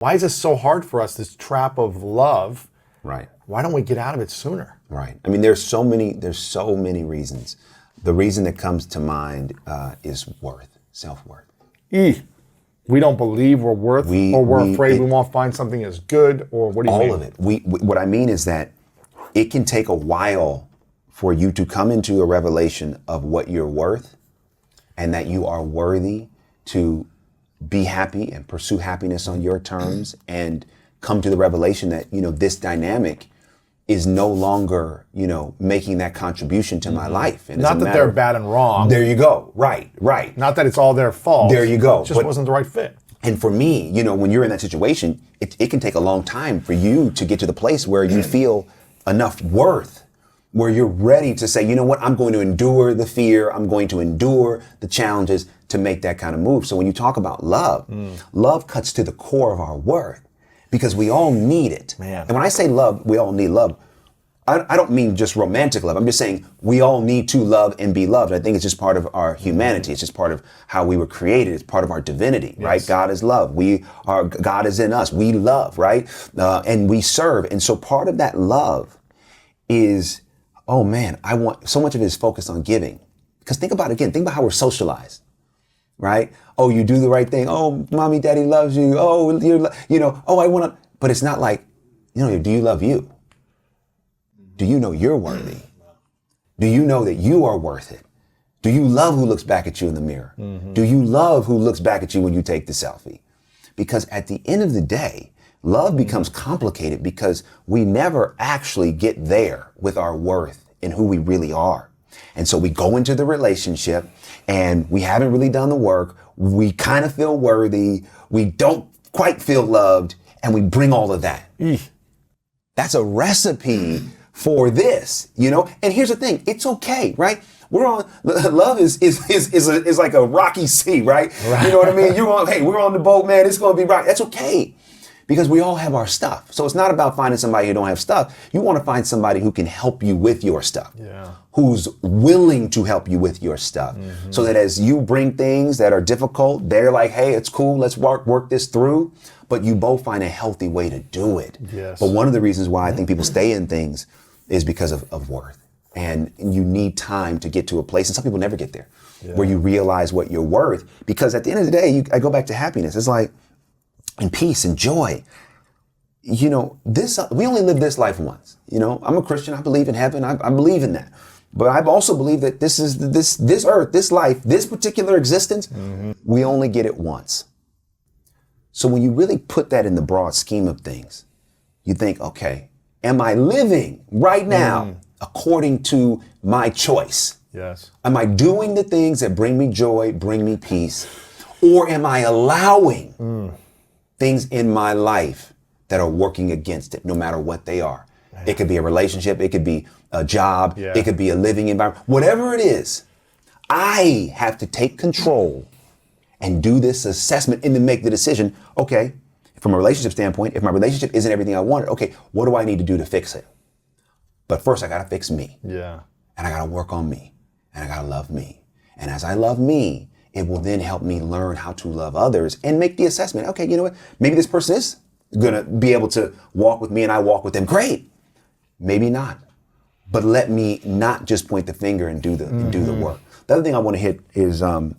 Why is this so hard for us, this trap of love? Right. Why don't we get out of it sooner? Right. I mean, there's so many reasons. The reason that comes to mind is worth, self-worth. We don't believe we're worth, or we're afraid we won't find something as good, or what do you mean? All of it. What I mean is that it can take a while for you to come into a revelation of what you're worth and that you are worthy to be happy and pursue happiness on your terms and come to the revelation that, this dynamic is no longer, making that contribution to my life. And not that they're bad and wrong. There you go. Right. Not that it's all their fault. There you go. It just wasn't the right fit. And for me, when you're in that situation, it can take a long time for you to get to the place where you feel enough worth, where you're ready to say, you know what, I'm going to endure the fear, I'm going to endure the challenges to make that kind of move. So when you talk about love, love cuts to the core of our worth because we all need it. Man. And when I say love, we all need love. I don't mean just romantic love. I'm just saying we all need to love and be loved. I think it's just part of our humanity. It's just part of how we were created. It's part of our divinity, right? God is love. God is in us. We love, right? And we serve. And so part of that love is, oh man, so much of it is focused on giving. Because think about how we're socialized, right? Oh, you do the right thing. Oh, mommy, daddy loves you. Oh, I want to, but it's not like, do you love you? Do you know you're worthy? Do you know that you are worth it? Do you love who looks back at you in the mirror? Do you love who looks back at you when you take the selfie? Because at the end of the day, love becomes complicated because we never actually get there with our worth and who we really are. And so we go into the relationship and we haven't really done the work. We kind of feel worthy. We don't quite feel loved. And we bring all of that. That's a recipe for this, and here's the thing, it's okay, right? Love is like a rocky sea, right? You know what I mean? We're on the boat, man, it's going to be rocky. That's okay because we all have our stuff. So it's not about finding somebody who don't have stuff. You want to find somebody who can help you with your stuff, who's willing to help you with your stuff so that as you bring things that are difficult, they're like, hey, it's cool, let's work this through. But you both find a healthy way to do it. Yes. But one of the reasons why I think people stay in things is because of worth. And you need time to get to a place, and some people never get there, where you realize what you're worth. Because at the end of the day, I go back to happiness. It's like, and peace and joy. We only live this life once. I'm a Christian, I believe in heaven, I believe in that. But I also believe that this earth, this life, this particular existence, we only get it once. So when you really put that in the broad scheme of things, you think, okay, am I living right now according to my choice? Yes. Am I doing the things that bring me joy, bring me peace? Or am I allowing things in my life that are working against it, no matter what they are? Man. It could be a relationship, it could be a job, it could be a living environment, whatever it is. I have to take control and do this assessment and then make the decision, okay, from a relationship standpoint, if my relationship isn't everything I wanted, okay, what do I need to do to fix it? But first I gotta fix me. Yeah. And I gotta work on me. And I gotta love me. And as I love me, it will then help me learn how to love others and make the assessment. Okay, you know what? Maybe this person is gonna be able to walk with me and I walk with them. Great. Maybe not. But let me not just point the finger and do the work. The other thing I want to hit is when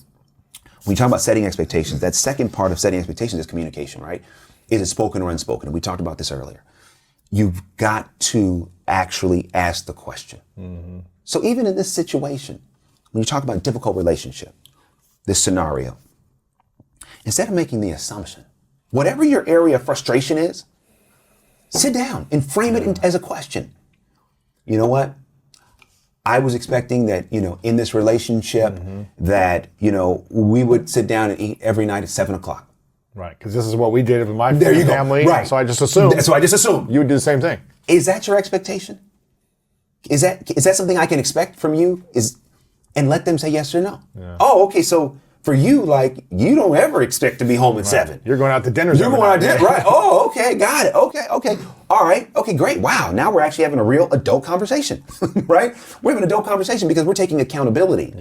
you talk about setting expectations, that second part of setting expectations is communication, right? Is it spoken or unspoken? And we talked about this earlier. You've got to actually ask the question. So even in this situation, when you talk about a difficult relationship, this scenario, instead of making the assumption, whatever your area of frustration is, sit down and frame it as a question. You know what? I was expecting that, in this relationship that, we would sit down and eat every night at 7:00. Right, because this is what we did with my There you go. family. Right. So I just assumed. So I just assumed. You would do the same thing. Is that your expectation? Is that something I can expect from you? And let them say yes or no. Yeah. Oh, okay. So for you, you don't ever expect to be home at 7. You're going out to dinner. You're going out to dinner, right? Oh, okay. Got it. Okay. All right. Okay, great. Wow. Now we're actually having a real adult conversation, right? We're having an adult conversation because we're taking accountability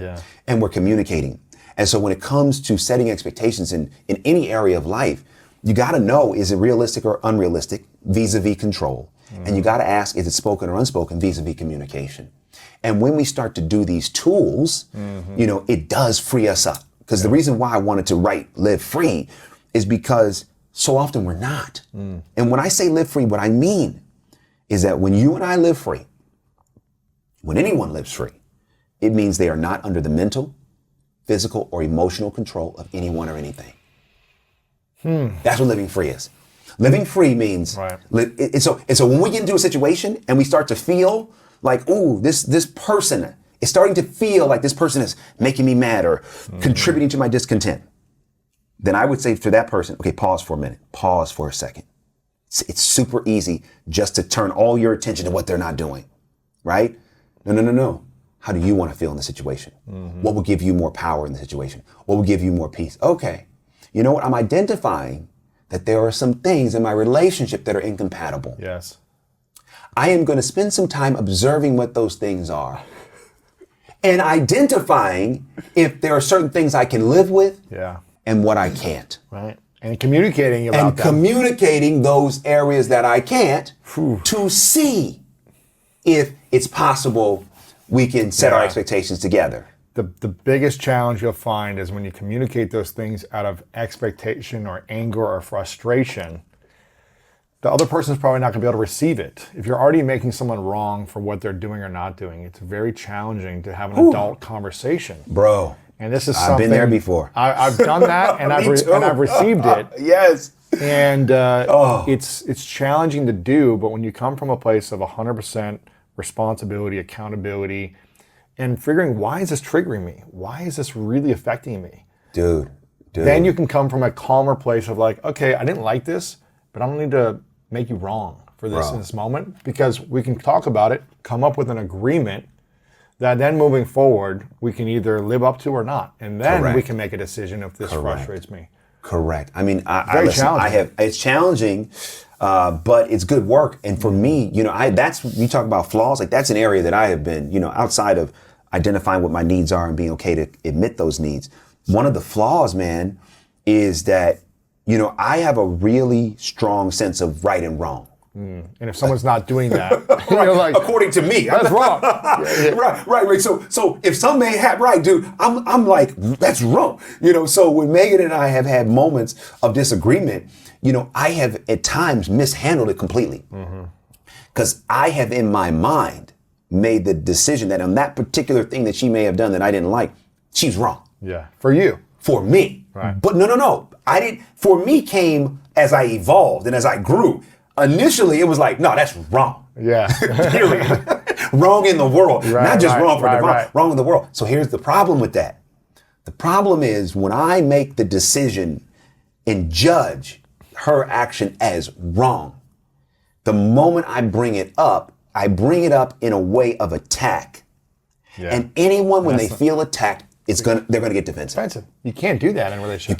and we're communicating. And so when it comes to setting expectations in any area of life, you got to know, is it realistic or unrealistic vis-a-vis control? And you got to ask, is it spoken or unspoken vis-a-vis communication? And when we start to do these tools, it does free us up. Because the reason why I wanted to write Live Free is because so often we're not. And when I say live free, what I mean is that when you and I live free, when anyone lives free, it means they are not under the mental, physical, or emotional control of anyone or anything. That's what living free is. Living free means, and so when we get into a situation and we start to feel like, ooh, this person is starting to feel like this person is making me mad or contributing to my discontent, then I would say to that person, okay, pause for a minute, pause for a second. It's super easy just to turn all your attention to what they're not doing, right? No. How do you want to feel in the situation? What will give you more power in the situation? What will give you more peace? Okay, you know what? I'm identifying that there are some things in my relationship that are incompatible. Yes. I am going to spend some time observing what those things are and identifying if there are certain things I can live with and what I can't. Right. And communicating about them. Communicating those areas that I can't to see if it's possible we can set our expectations together. The biggest challenge you'll find is when you communicate those things out of expectation or anger or frustration, the other person's probably not going to be able to receive it. If you're already making someone wrong for what they're doing or not doing, it's very challenging to have an adult conversation. Bro, and this is something, I've been there before. I've done that, and I've received it. Yes. And it's challenging to do, but when you come from a place of 100% responsibility, accountability, and figuring, why is this triggering me? Why is this really affecting me? Dude. Then you can come from a calmer place of like, okay, I didn't like this, but I don't need to make you wrong for this in this moment, because we can talk about it, come up with an agreement that then moving forward, we can either live up to or not. And then we can make a decision if this frustrates me. Correct. I mean, challenging. It's challenging, but it's good work. And for me, you talk about flaws, like that's an area that I have been, outside of identifying what my needs are and being okay to admit those needs. One of the flaws, man, is that, I have a really strong sense of right and wrong. And if someone's not doing that, you're like, according to me, that's wrong. Right. So if some may have right, dude, I'm like, that's wrong. So when Megan and I have had moments of disagreement, I have at times mishandled it completely. Because I have in my mind made the decision that on that particular thing that she may have done that I didn't like, she's wrong. Yeah. For you. For me. Right. But no. For me came as I evolved and as I grew. Initially, it was like, no, that's wrong. Yeah. Wrong in the world. Not just wrong for DeVon, wrong in the world. So here's the problem with that. The problem is when I make the decision and judge her action as wrong, the moment I bring it up in a way of attack. Yeah. And anyone, when they feel attacked, they're gonna get defensive. You can't do that in a relationship.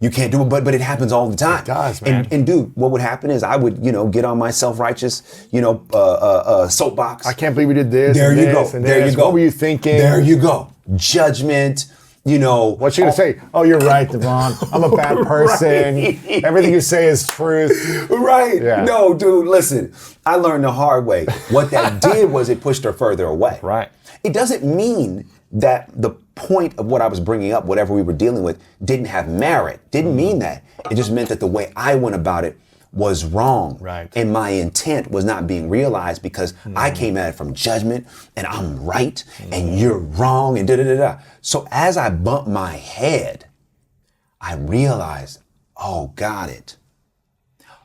You can't do it, but it happens all the time. It does, man. And dude, what would happen is I would, get on my self-righteous, soapbox. I can't believe we did this. There you go. There you go. What were you thinking? There you go. Judgment. What's she gonna say? Oh, you're right, DeVon. I'm a bad person. Everything you say is truth. Right. Yeah. No, dude, listen. I learned the hard way. What that did was it pushed her further away. Right. It doesn't mean that the point of what I was bringing up, whatever we were dealing with, didn't have merit. Didn't mean that. It just meant that the way I went about it was wrong. Right. And my intent was not being realized because I came at it from judgment and I'm right and you're wrong and da-da-da-da. So as I bumped my head, I realized, oh, got it.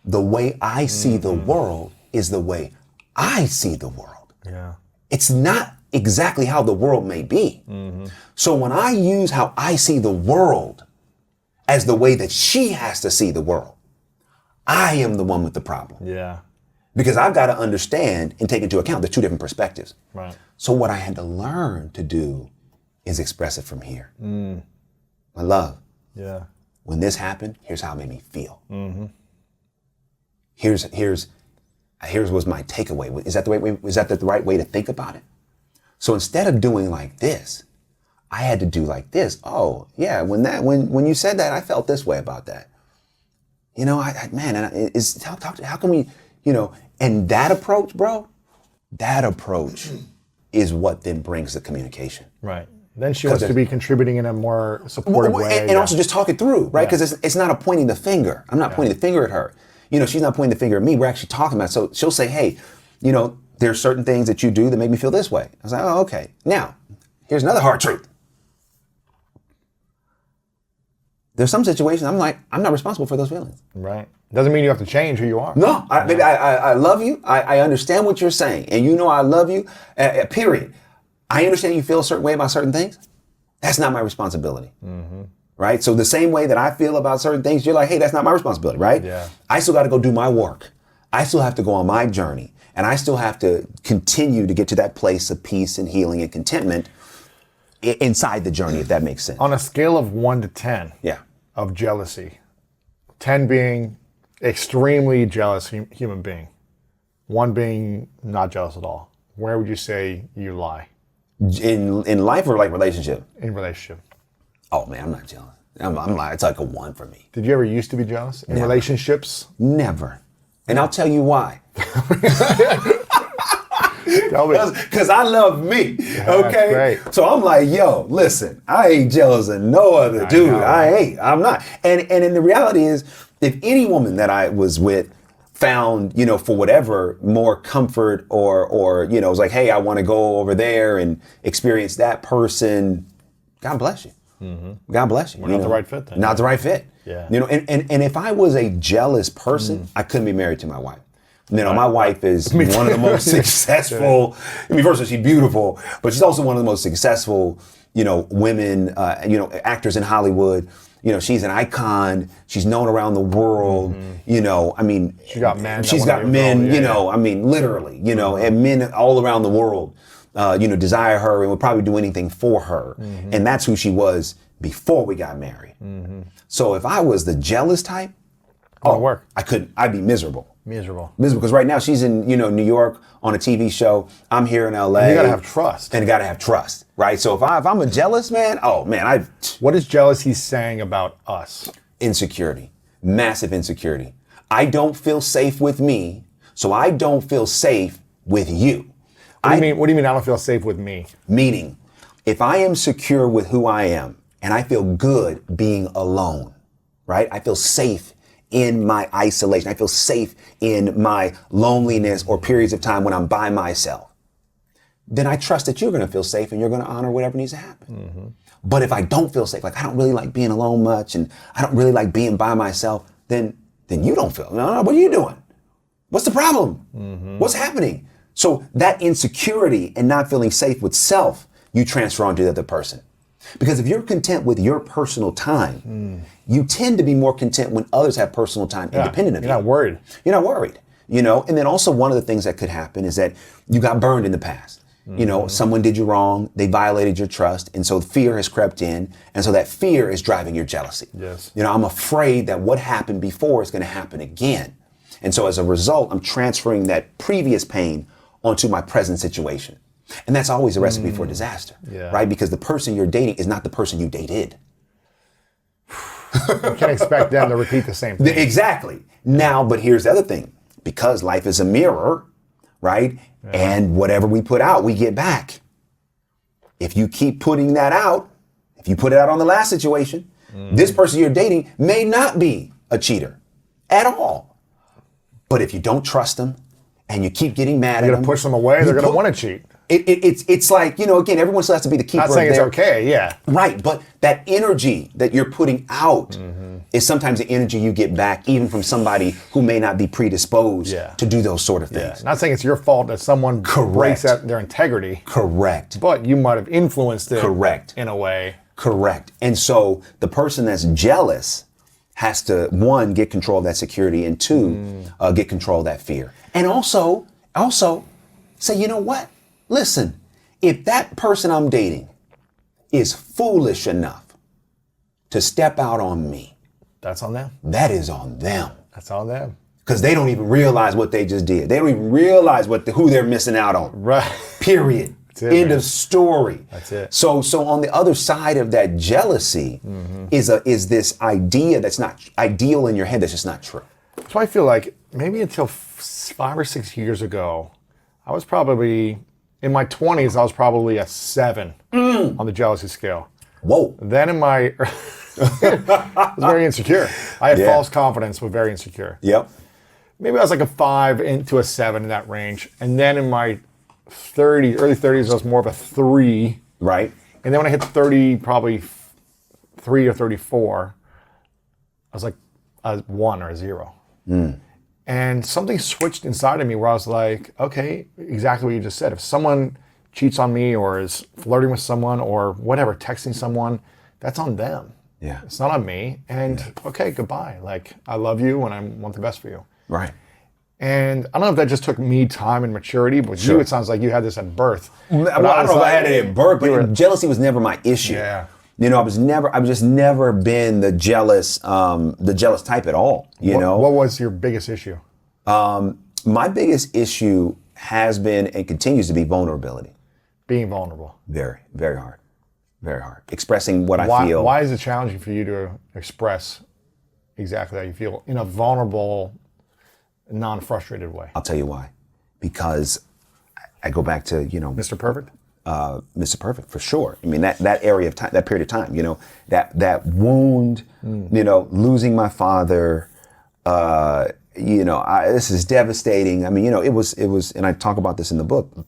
The way I see the world is the way I see the world. Yeah. It's not exactly how the world may be. So when I use how I see the world as the way that she has to see the world, I am the one with the problem. Yeah. Because I've got to understand and take into account the two different perspectives. Right. So what I had to learn to do is express it from here. My love. Yeah. When this happened, here's how it made me feel. Here's was my takeaway. Is that the right way to think about it? So instead of doing like this, I had to do like this. Oh, yeah, when you said that, I felt this way about that. You know, how can we, you know, and that approach, bro, that approach is what then brings the communication. Right. Then she wants to be contributing in a more supportive way. And also just talk it through, right? Because it's not a pointing the finger. I'm not pointing the finger at her. You know, she's not pointing the finger at me. We're actually talking about it. So she'll say, hey, you know, there's certain things that you do that make me feel this way. I was like, oh, okay. Now, here's another hard truth. There's some situations I'm like, I'm not responsible for those feelings. Right. Doesn't mean you have to change who you are. No, baby, I love you. I understand what you're saying. And you know I love you, period. I understand you feel a certain way about certain things. That's not my responsibility. Right? So the same way that I feel about certain things, you're like, hey, that's not my responsibility, right? Yeah. I still got to go do my work. I still have to go on my journey. And I still have to continue to get to that place of peace and healing and contentment inside the journey, if that makes sense. On a scale of 1 to 10 of jealousy, 10 being extremely jealous human being, 1 being not jealous at all, where would you say you lie? In life or like relationship? In relationship. Oh man, I'm not jealous. I'm like, it's like a 1 for me. Did you ever used to be jealous in relationships? Never. And I'll tell you why. Because I love me, okay? Great. So I'm like, yo, listen, I ain't jealous of no other dude. I'm not. And the reality is, if any woman that I was with found, you know, for whatever, more comfort or you know, was like, hey, I want to go over there and experience that person, God bless you. God bless you. We're not the right fit then. Not the right fit. Yeah. You know, and if I was a jealous person, I couldn't be married to my wife. You know, my wife is one of the most successful. I mean, first of all, she's beautiful, but she's also one of the most successful, you know, women, you know, actors in Hollywood. You know, she's an icon. She's known around the world. You know, I mean, she's got men. You know, I mean, literally, you know, and men all around the world, you know, desire her and would probably do anything for her. And that's who she was before we got married. So if I was the jealous type, work. I'd be miserable. Miserable. Because right now she's in, you know, New York on a TV show. I'm here in LA. And you gotta have trust. And you gotta have trust, right? So if I'm a jealous man, oh man, What is jealousy saying about us? Insecurity, massive insecurity. I don't feel safe with me, so I don't feel safe with you. What do you mean I don't feel safe with me? Meaning, if I am secure with who I am and I feel good being alone, right? I feel safe in my isolation. I feel safe in my loneliness or periods of time when I'm by myself. Then I trust that you're going to feel safe and you're going to honor whatever needs to happen. But if I don't feel safe, like I don't really like being alone much and I don't really like being by myself, then you don't feel, no, what are you doing? What's the problem? What's happening? So that insecurity and not feeling safe with self, you transfer onto the other person. Because if you're content with your personal time, you tend to be more content when others have personal time independent of you. You're not worried. You're not worried, you know? And then also one of the things that could happen is that you got burned in the past. You know, someone did you wrong, they violated your trust, and so fear has crept in, and so that fear is driving your jealousy. Yes. You know, I'm afraid that what happened before is going to happen again. And so as a result, I'm transferring that previous pain onto my present situation. And that's always a recipe for disaster, right? Because the person you're dating is not the person you dated. You can't expect them to repeat the same thing. Exactly. Now, but here's the other thing. Because life is a mirror, right? And whatever we put out, we get back. If you keep putting that out, if you put it out on the last situation, this person you're dating may not be a cheater at all. But if you don't trust them and you keep getting mad at them, you're going to push them away, they're going to want to cheat. It's like, you know, again, everyone still has to be the keeper of Not saying it's okay, Right, but that energy that you're putting out is sometimes the energy you get back even from somebody who may not be predisposed to do those sort of things. Not saying it's your fault that someone breaks their integrity. Correct. But you might have influenced it in a way. Correct. And so the person that's jealous has to, 1, get control of that security, and 2, get control of that fear. And also say, you know what? Listen, if that person I'm dating is foolish enough to step out on me, that's on them. That is on them. That's on them. Because they don't even realize what they just did. They don't even realize who they're missing out on. Right. Period. That's it, End man. of story. That's it. So on the other side of that jealousy is this idea that's not ideal in your head, that's just not true. So I feel like maybe until 5 or 6 years ago, I was probably, in my 20s, I was probably a 7 on the jealousy scale. Whoa. Then in my, I was very insecure. I had Yeah. false confidence, but very insecure. Yep. Maybe I was like a 5 into a 7 in that range. And then in my early 30s, I was more of a 3. Right. And then when I hit 30, probably 3 or 34, I was like a 1 or a 0. And something switched inside of me where I was like, okay, exactly what you just said. If someone cheats on me or is flirting with someone or whatever, texting someone, that's on them. Yeah. It's not on me. And okay, goodbye. Like, I love you and I want the best for you. Right. And I don't know if that just took me time and maturity, but you, it sounds like you had this at birth. Well, I don't know if I had it at birth, but jealousy was never my issue. Yeah. You know, I've just never been the jealous type at all. You know, What was your biggest issue? my biggest issue has been and continues to be vulnerability. Being vulnerable. Very, very hard. Very hard. Expressing what I feel. Why is it challenging for you to express exactly how you feel in a vulnerable, non-frustrated way? I'll tell you why. Because I go back to, you know, Mr. Perfect? Mr. Perfect, for sure. I mean, that area of time, that period of time, you know, that wound, you know, losing my father, you know, this is devastating. I mean, you know, it was, and I talk about this in the book.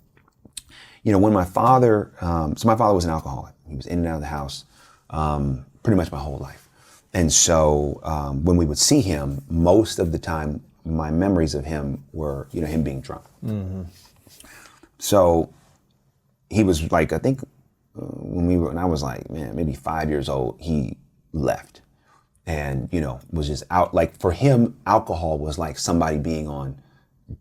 You know, when my father, so my father was an alcoholic. He was in and out of the house pretty much my whole life. And so when we would see him, most of the time, my memories of him were, you know, him being drunk. So he was like, I think when I was like, man, maybe 5 years old, he left and, you know, was just out. Like for him, alcohol was like somebody being on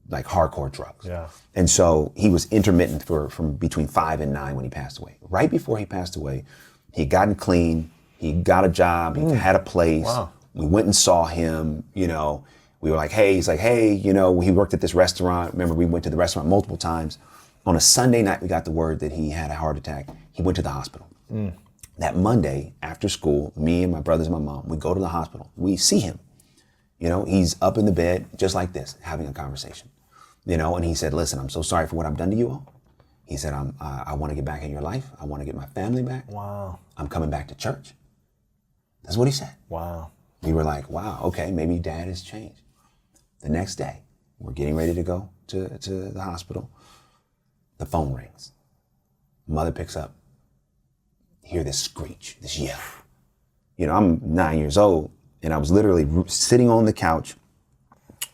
like hardcore drugs. Yeah. And so he was intermittent from between 5 and 9 when he passed away. Right before he passed away, he had gotten clean. He got a job. He had a place. Wow. We went and saw him, you know. We were like, hey, he's like, hey, you know, he worked at this restaurant. Remember, we went to the restaurant multiple times. On a Sunday night, we got the word that he had a heart attack. He went to the hospital. That Monday, after school, me and my brothers and my mom, we go to the hospital. We see him. You know, he's up in the bed, just like this, having a conversation. You know, and he said, listen, I'm so sorry for what I've done to you all. He said, I want to get back in your life. I want to get my family back. Wow. I'm coming back to church. That's what he said. Wow. We were like, wow, okay, maybe dad has changed. The next day, we're getting ready to go to the hospital. The phone rings. Mother picks up. Hear this screech, this yell. You know, I'm 9 years old, and I was literally sitting on the couch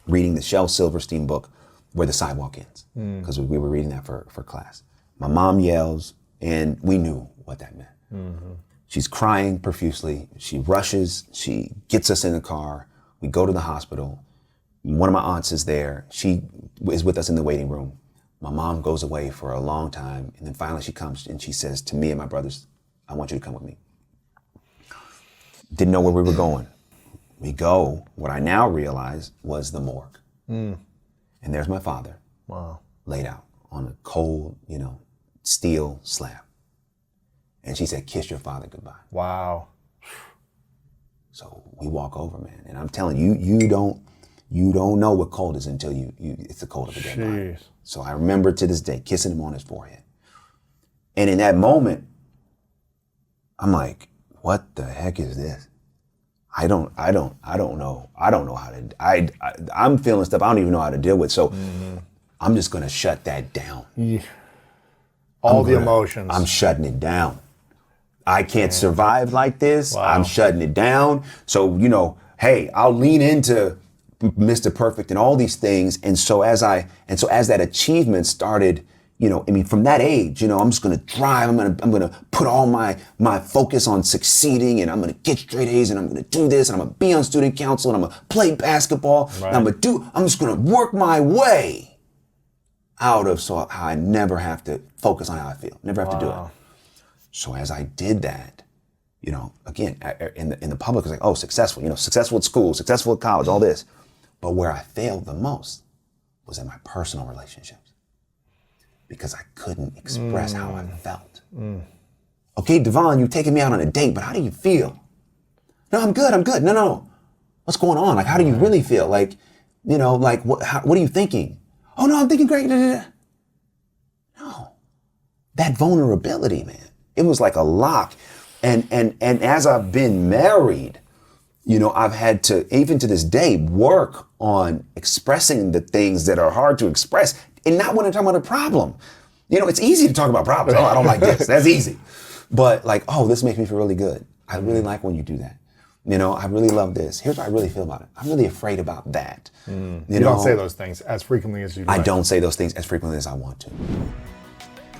reading the Shel Silverstein book, Where the Sidewalk Ends, because we were reading that for class. My mom yells, and we knew what that meant. She's crying profusely. She rushes. She gets us in the car. We go to the hospital. One of my aunts is there. She is with us in the waiting room. My mom goes away for a long time. And then finally she comes and she says to me and my brothers, I want you to come with me. Didn't know where we were going. We go. What I now realize was the morgue. And there's my father. Wow. Laid out on a cold, you know, steel slab. And she said, kiss your father goodbye. Wow. So we walk over, man. And I'm telling you, you don't know what cold is until it's the cold of a dead body. Jeez. So I remember to this day kissing him on his forehead. And in that moment, I'm like, what the heck is this? I don't know. I don't know how to, I'm feeling stuff I don't even know how to deal with. So I'm just going to shut that down. Yeah. All the emotions. I'm shutting it down. I can't survive like this. Wow. I'm shutting it down. So, you know, hey, I'll lean into Mr. Perfect and all these things. And so as that achievement started, you know, I mean, from that age, you know, I'm just going to drive. I'm going to put all my focus on succeeding, and I'm going to get straight A's, and I'm going to do this, and I'm going to be on student council, and I'm going to play basketball. Right. And I'm just going to work my way out of so I never have to focus on how I feel. Never have to do it. So as I did that, you know, again, in the public, it's like, oh, successful, you know, successful at school, successful at college, all this. But where I failed the most was in my personal relationships. because I couldn't express how I felt. Okay, DeVon, you're taking me out on a date, but how do you feel? No, I'm good. No. What's going on? Like, how do you really feel? Like, you know, like, what are you thinking? Oh, no, I'm thinking great. No. That vulnerability, man, it was like a lock. And as I've been married, you know, I've had to, even to this day, work on expressing the things that are hard to express, and not when I'm talking about a problem. You know, it's easy to talk about problems. Oh, I don't like this. That's easy. But like, oh, this makes me feel really good. I really like when you do that. You know, I really love this. Here's what I really feel about it. I'm really afraid about that. You don't say those things as frequently as you'd like. I don't say those things as frequently as I want to.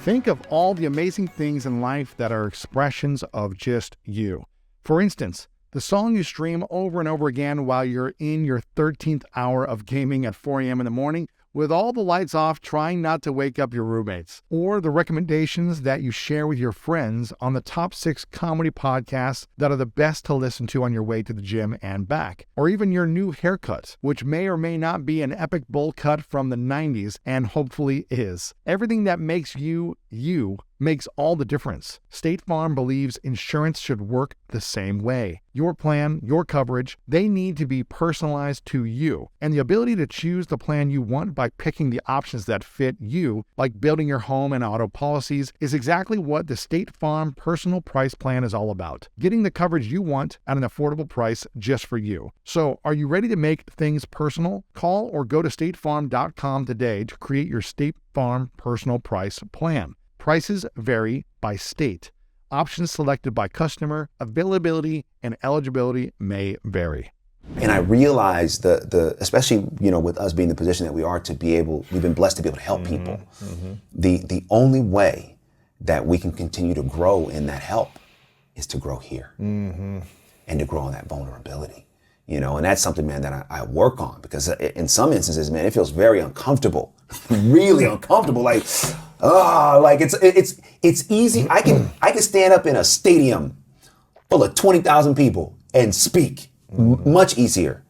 Think of all the amazing things in life that are expressions of just you. For instance, the song you stream over and over again while you're in your 13th hour of gaming at 4 a.m. in the morning with all the lights off, trying not to wake up your roommates. Or the recommendations that you share with your friends on the top 6 comedy podcasts that are the best to listen to on your way to the gym and back. Or even your new haircut, which may or may not be an epic bowl cut from the 90s and hopefully is. Everything that makes you, you, makes all the difference. State Farm believes insurance should work the same way. Your plan, your coverage, they need to be personalized to you. And the ability to choose the plan you want by picking the options that fit you, like building your home and auto policies, is exactly what the State Farm Personal Price Plan is all about. Getting the coverage you want at an affordable price just for you. So, are you ready to make things personal? Call or go to statefarm.com today to create your State Farm Personal Price Plan. Prices vary by state. Options selected by customer, availability, and eligibility may vary. And I realized especially, you know, with us being the position that we are we've been blessed to be able to help people. The only way that we can continue to grow in that help is to grow here and to grow in that vulnerability, you know, and that's something, man, that I work on, because in some instances, man, it feels very uncomfortable, really uncomfortable. Like it's easy. I can stand up in a stadium full of 20,000 people and speak much easier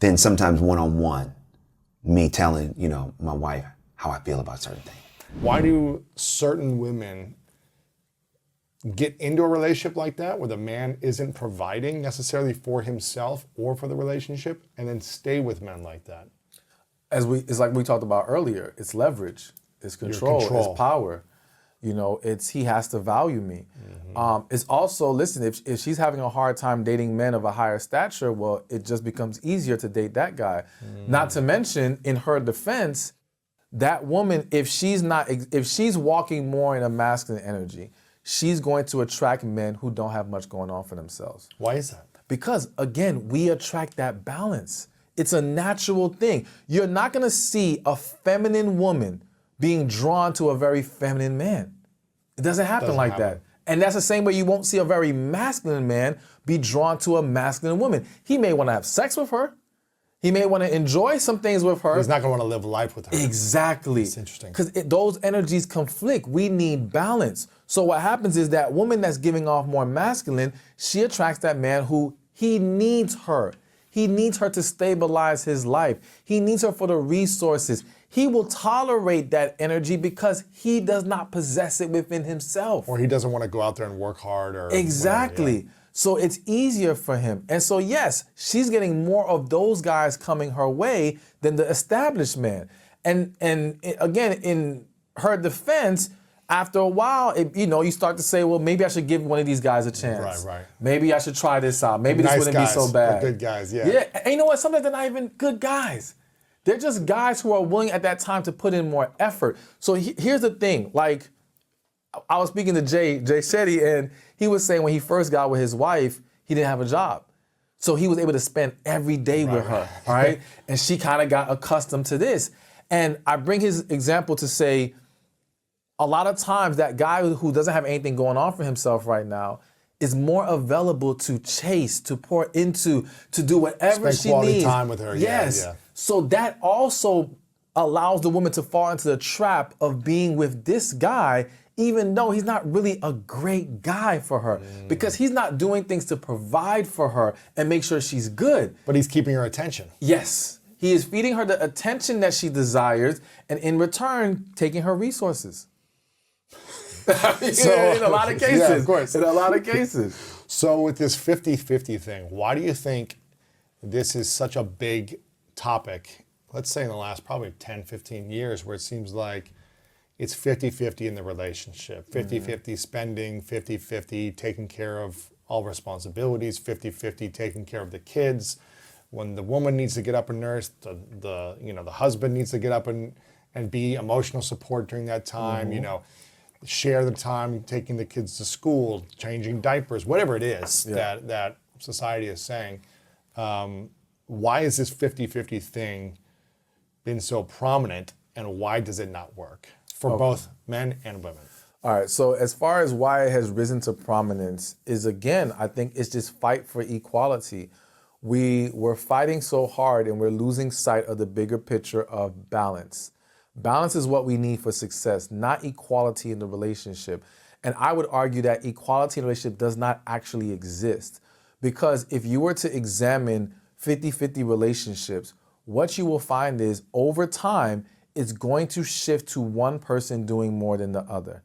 than sometimes one-on-one me telling, you know, my wife how I feel about certain things. Why do certain women get into a relationship like that where the man isn't providing necessarily for himself or for the relationship, and then stay with men like that? It's like we talked about earlier. It's leverage. It's control. It's power. You know, he has to value me. It's also, listen, if she's having a hard time dating men of a higher stature, well, it just becomes easier to date that guy. Not to mention, in her defense, that woman, if she's walking more in a masculine energy, she's going to attract men who don't have much going on for themselves. Why is that? Because, again, we attract that balance. It's a natural thing. You're not going to see a feminine woman being drawn to a very feminine man. It doesn't happen like that. And that's the same way you won't see a very masculine man be drawn to a masculine woman. He may want to have sex with her. He may want to enjoy some things with her. He's not going to want to live life with her. Exactly. It's interesting. Because those energies conflict. We need balance. So what happens is that woman that's giving off more masculine, she attracts that man who he needs her. He needs her to stabilize his life. He needs her for the resources. He will tolerate that energy because he does not possess it within himself. Or he doesn't want to go out there and work hard. Or exactly. Whatever, yeah. So it's easier for him. And so, yes, she's getting more of those guys coming her way than the established man. And again, in her defense, after a while, you start to say, well, maybe I should give one of these guys a chance. Right. Maybe I should try this out. Maybe nice this wouldn't guys, be so bad. Good guys, yeah. Yeah, and you know what? Sometimes they're not even good guys. They're just guys who are willing at that time to put in more effort. So here's the thing. Like, I was speaking to Jay Shetty, and he was saying when he first got with his wife, he didn't have a job. So he was able to spend every day with her, all right? And she kind of got accustomed to this. And I bring his example to say, a lot of times that guy who doesn't have anything going on for himself right now is more available to chase, to pour into, to do whatever she needs. Spend quality time with her. Yes. Yeah. So that also allows the woman to fall into the trap of being with this guy, even though he's not really a great guy for her, because he's not doing things to provide for her and make sure she's good. But he's keeping her attention. Yes. He is feeding her the attention that she desires, and in return, taking her resources. In a lot of cases. Yeah, of course. In a lot of cases. So with this 50-50 thing, why do you think this is such a big topic, let's say in the last probably 10, 15 years, where it seems like it's 50-50 in the relationship, 50-50 spending, 50-50 taking care of all responsibilities, 50-50 taking care of the kids. When the woman needs to get up and nurse, the husband needs to get up and be emotional support during that time, share the time taking the kids to school, changing diapers, whatever it is that society is saying. Why is this 50-50 thing been so prominent, and why does it not work for both men and women? All right, so as far as why it has risen to prominence is, again, I think it's just fight for equality. We're fighting so hard and we're losing sight of the bigger picture of balance. Balance is what we need for success, not equality in the relationship. And I would argue that equality in a relationship does not actually exist. Because if you were to examine 50-50 relationships, what you will find is over time, it's going to shift to one person doing more than the other.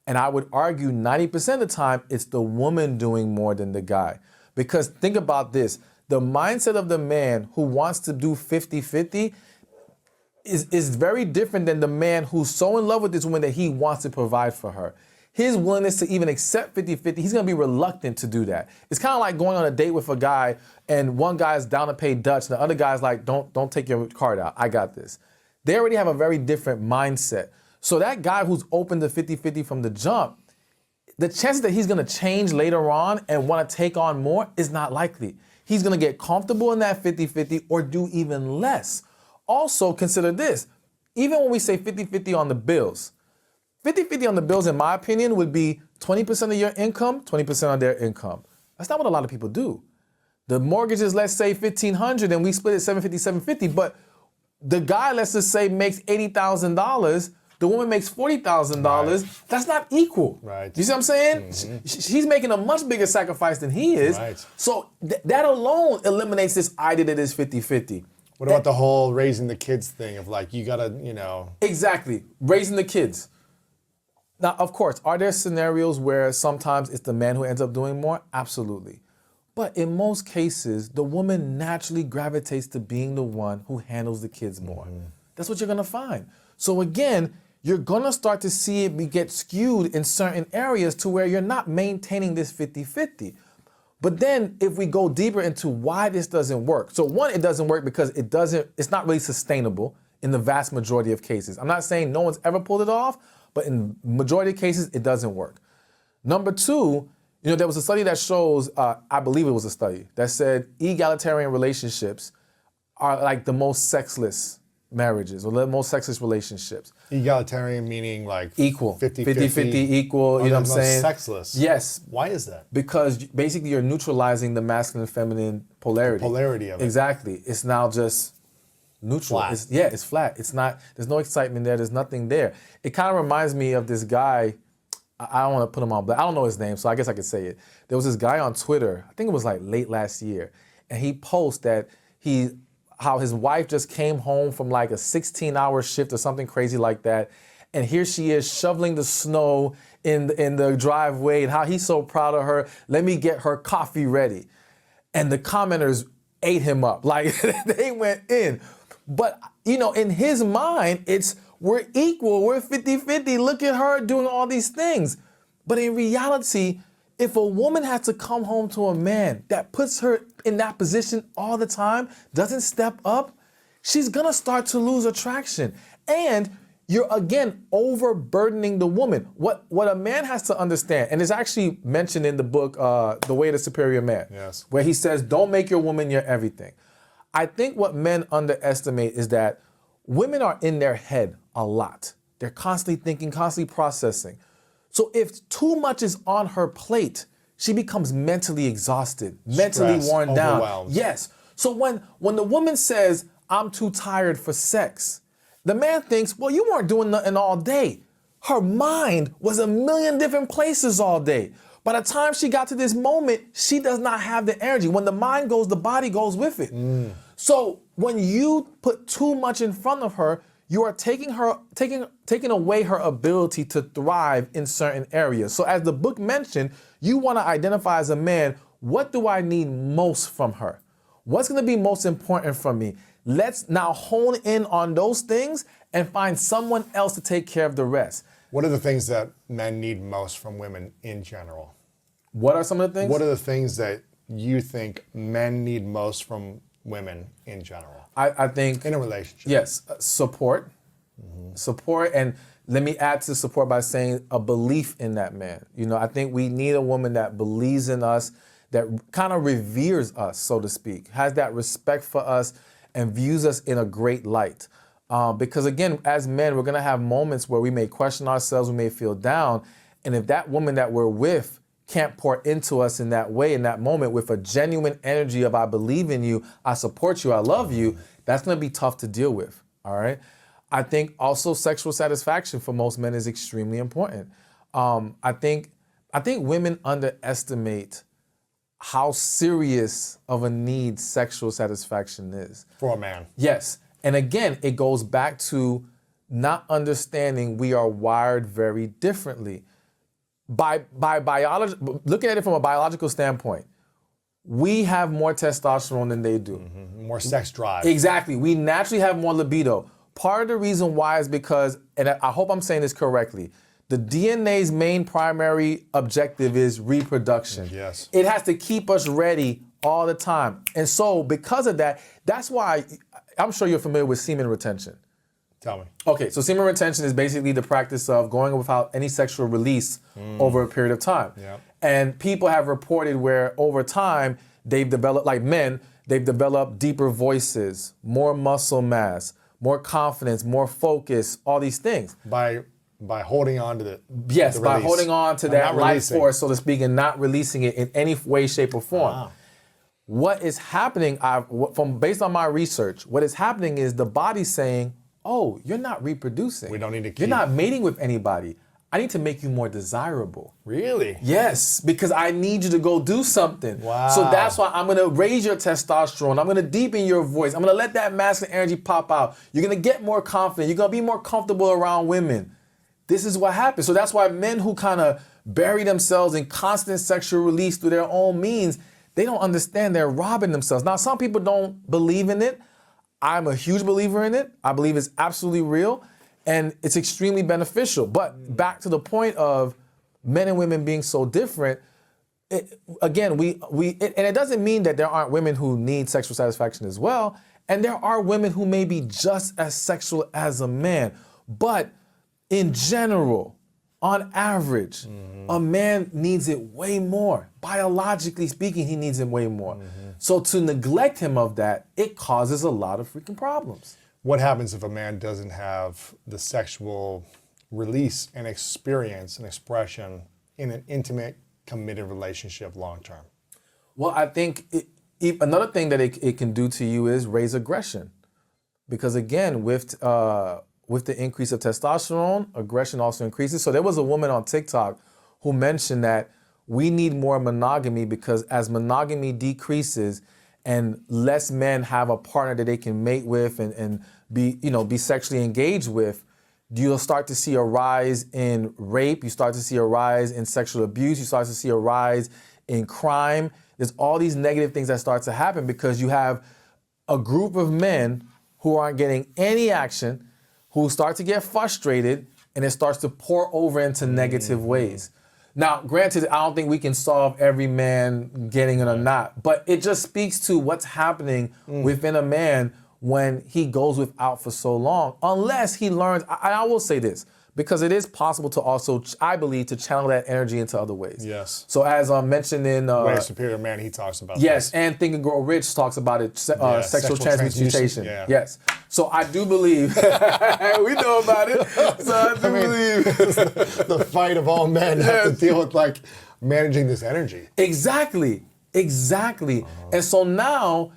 And I would argue 90% of the time, it's the woman doing more than the guy. Because think about this, the mindset of the man who wants to do 50-50 is very different than the man who's so in love with this woman that he wants to provide for her. His willingness to even accept 50-50, he's gonna be reluctant to do that. It's kind of like going on a date with a guy and one guy's down to pay Dutch and the other guy's like, don't take your card out, I got this. They already have a very different mindset. So that guy who's open to 50-50 from the jump, the chances that he's gonna change later on and wanna take on more is not likely. He's gonna get comfortable in that 50-50 or do even less. Also consider this, even when we say 50-50 on the bills, 50-50 on the bills, in my opinion, would be 20% of your income, 20% of their income. That's not what a lot of people do. The mortgage is, let's say, $1,500 and we split it $750, but the guy, let's just say, makes $80,000, the woman makes $40,000, right. That's not equal. Right. You see what I'm saying? Mm-hmm. She's making a much bigger sacrifice than he is. Right. So that alone eliminates this idea that it's 50-50. What about the whole raising the kids thing of like, you gotta, Exactly, raising the kids. Now, of course, are there scenarios where sometimes it's the man who ends up doing more? Absolutely. But in most cases, the woman naturally gravitates to being the one who handles the kids more. Mm-hmm. That's what you're gonna find. So again, you're gonna start to see it get skewed in certain areas to where you're not maintaining this 50-50. But then if we go deeper into why this doesn't work. So one, it doesn't work because it's not really sustainable in the vast majority of cases. I'm not saying no one's ever pulled it off, but in majority of cases, it doesn't work. Number two, there was a study that shows, I believe it was a study, that said egalitarian relationships are like the most sexless marriages or the most sexless relationships. Egalitarian meaning like equal. 50-50 equal, you know what I'm saying? Sexless. Yes. Why is that? Because basically you're neutralizing the masculine and feminine polarity. The polarity of it. Exactly. It's now just neutral. Flat. It's flat. It's not, there's no excitement there. There's nothing there. It kind of reminds me of this guy, I don't want to put him on black. I don't know his name, so I guess I could say it. There was this guy on Twitter, I think it was like late last year, and he posted that how his wife just came home from like a 16-hour shift or something crazy like that, and here she is shoveling the snow in the driveway, and how he's so proud of her. Let me get her coffee ready. And the commenters ate him up. Like, they went in. But, in his mind, we're equal, we're 50-50, look at her doing all these things. But in reality, if a woman has to come home to a man that puts her in that position all the time, doesn't step up, she's gonna start to lose attraction. And you're, again, overburdening the woman. What a man has to understand, and it's actually mentioned in the book, The Way of the Superior Man, yes, where he says, don't make your woman your everything. I think what men underestimate is that women are in their head a lot. They're constantly thinking, constantly processing. So if too much is on her plate, she becomes mentally exhausted, mentally worn down. Overwhelmed. Yes. So when the woman says, I'm too tired for sex, the man thinks, well, you weren't doing nothing all day. Her mind was a million different places all day. By the time she got to this moment, she does not have the energy. When the mind goes, the body goes with it. So when you put too much in front of her, you are taking away her ability to thrive in certain areas. So as the book mentioned, you want to identify as a man, what do I need most from her? What's going to be most important from me? Let's now hone in on those things and find someone else to take care of the rest. What are the things that men need most from women in general? What are some of the things? What are the things that you think men need most from women in general? I think in a relationship. Yes, support. Support, and let me add to support by saying a belief in that man. You know, I think we need a woman that believes in us, that kind of reveres us, so to speak, has that respect for us and views us in a great light. Because again, as men, we're gonna have moments where we may question ourselves, we may feel down, and if that woman that we're with can't pour into us in that way, in that moment, with a genuine energy of I believe in you, I support you, I love you, that's gonna be tough to deal with, all right? I think also sexual satisfaction for most men is extremely important. I think women underestimate how serious of a need sexual satisfaction is. For a man. Yes, and again, it goes back to not understanding we are wired very differently. By biology, looking at it from a biological standpoint, we have more testosterone than they do. More sex drive. Exactly. We naturally have more libido. Part of the reason why is because, and I hope I'm saying this correctly, the DNA's main primary objective is reproduction. Yes. It has to keep us ready all the time. And so because of that, that's why I'm sure you're familiar with semen retention. Tell me. Okay, so semen retention is basically the practice of going without any sexual release over a period of time. Yep. And people have reported where over time they've developed, like men, they've developed deeper voices, more muscle mass, more confidence, more focus, all these things. By holding on to Yes, the by release. holding on to And that not life releasing. force, so to speak, and not releasing it in any way, shape, or form. Wow. What is happening, based on my research, what is happening is the body's saying, oh, you're not reproducing. We don't need to You're keep- not mating with anybody. I need to make you more desirable. Really? Yes, because I need you to go do something. Wow. So that's why I'm gonna raise your testosterone. I'm gonna deepen your voice. I'm gonna let that masculine energy pop out. You're gonna get more confident. You're gonna be more comfortable around women. This is what happens. So that's why men who kind of bury themselves in constant sexual release through their own means, they don't understand they're robbing themselves. Now, some people don't believe in it. I'm a huge believer in it. I believe it's absolutely real and it's extremely beneficial. But back to the point of men and women being so different, again, and it doesn't mean that there aren't women who need sexual satisfaction as well. And there are women who may be just as sexual as a man. But in general, on average, a man needs it way more. Biologically speaking, he needs it way more. So to neglect him of that, it causes a lot of freaking problems. What happens if a man doesn't have the sexual release and experience and expression in an intimate, committed relationship long term? Well, I think another thing that it can do to you is raise aggression. Because again, with the increase of testosterone, aggression also increases. So there was a woman on TikTok who mentioned that we need more monogamy because as monogamy decreases and less men have a partner that they can mate with and be sexually engaged with, you'll start to see a rise in rape, you start to see a rise in sexual abuse, you start to see a rise in crime. There's all these negative things that start to happen because you have a group of men who aren't getting any action, who start to get frustrated, and it starts to pour over into negative ways. Now, granted, I don't think we can solve every man getting it or not, but it just speaks to what's happening within a man when he goes without for so long, unless he learns, I will say this, because it is possible to also, I believe, to channel that energy into other ways. Yes. So as mentioned in... Way Superior Man, he talks about yes, this. and Think and Grow Rich talks about it, sexual transmutation. Yeah. Yes. So I do believe, we know about it, so I do believe. The fight of all men have to deal with managing this energy. Exactly. And so now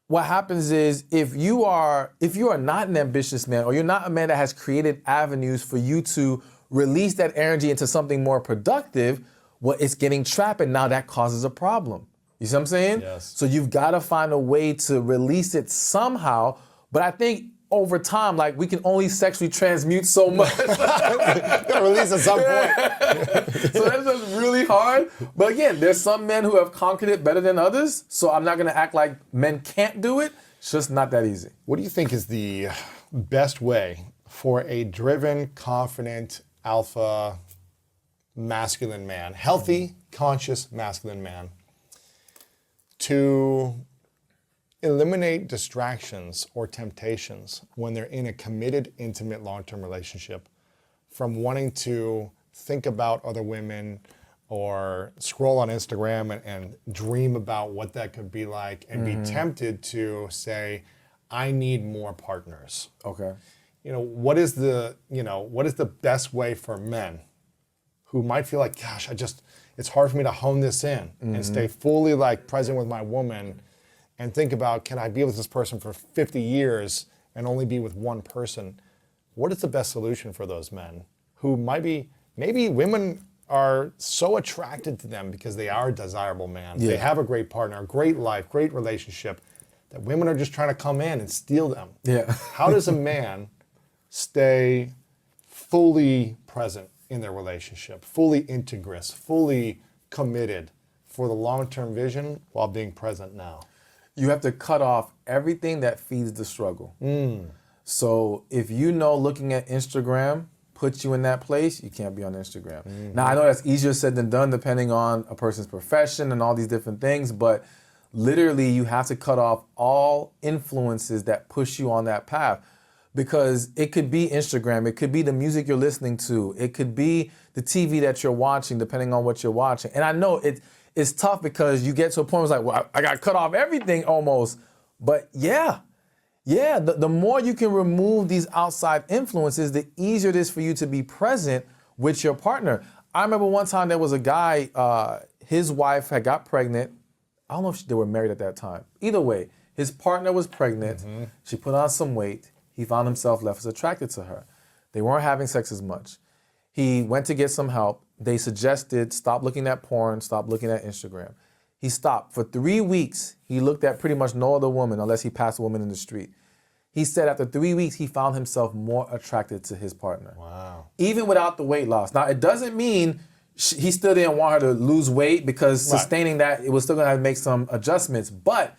what happens is if you are not an ambitious man or you're not a man that has created avenues for you to release that energy into something more productive, well, it's getting trapped and now that causes a problem. You see what I'm saying? Yes. So you've got to find a way to release it somehow. But I think over time, like, we can only sexually transmute so much. Release at some point. So that's just really hard. But again, there's some men who have conquered it better than others. So I'm not going to act like men can't do it. It's just not that easy. What do you think is the best way for a driven, confident, alpha, masculine man, healthy, conscious, masculine man, to eliminate distractions or temptations when they're in a committed, intimate, long-term relationship from wanting to think about other women or scroll on Instagram and dream about what that could be like and be tempted to say, I need more partners. Okay. What is the best way for men who might feel like, gosh, it's hard for me to hone this in and stay fully like present with my woman and think about, can I be with this person for 50 years and only be with one person? What is the best solution for those men who maybe women are so attracted to them because they are a desirable man. Yeah. They have a great partner, a great life, great relationship, that women are just trying to come in and steal them. Yeah. How does a man stay fully present in their relationship, fully integrous, fully committed for the long-term vision while being present now? You have to cut off everything that feeds the struggle. So if looking at Instagram puts you in that place, you can't be on Instagram. Now, I know that's easier said than done depending on a person's profession and all these different things, but literally you have to cut off all influences that push you on that path. Because it could be Instagram, it could be the music you're listening to, it could be the TV that you're watching, depending on what you're watching. And I know it's tough because you get to a point where it's like, well, I got to cut off everything almost. But the more you can remove these outside influences, the easier it is for you to be present with your partner. I remember one time there was a guy, his wife had got pregnant. I don't know if they were married at that time. Either way, his partner was pregnant. She put on some weight. He found himself less attracted to her. They weren't having sex as much. He went to get some help. They suggested stop looking at porn, stop looking at Instagram. He stopped. For 3 weeks, he looked at pretty much no other woman unless he passed a woman in the street. He said after 3 weeks, he found himself more attracted to his partner. Wow. Even without the weight loss. Now, it doesn't mean he still didn't want her to lose weight because sustaining that, it was still going to have to make some adjustments. But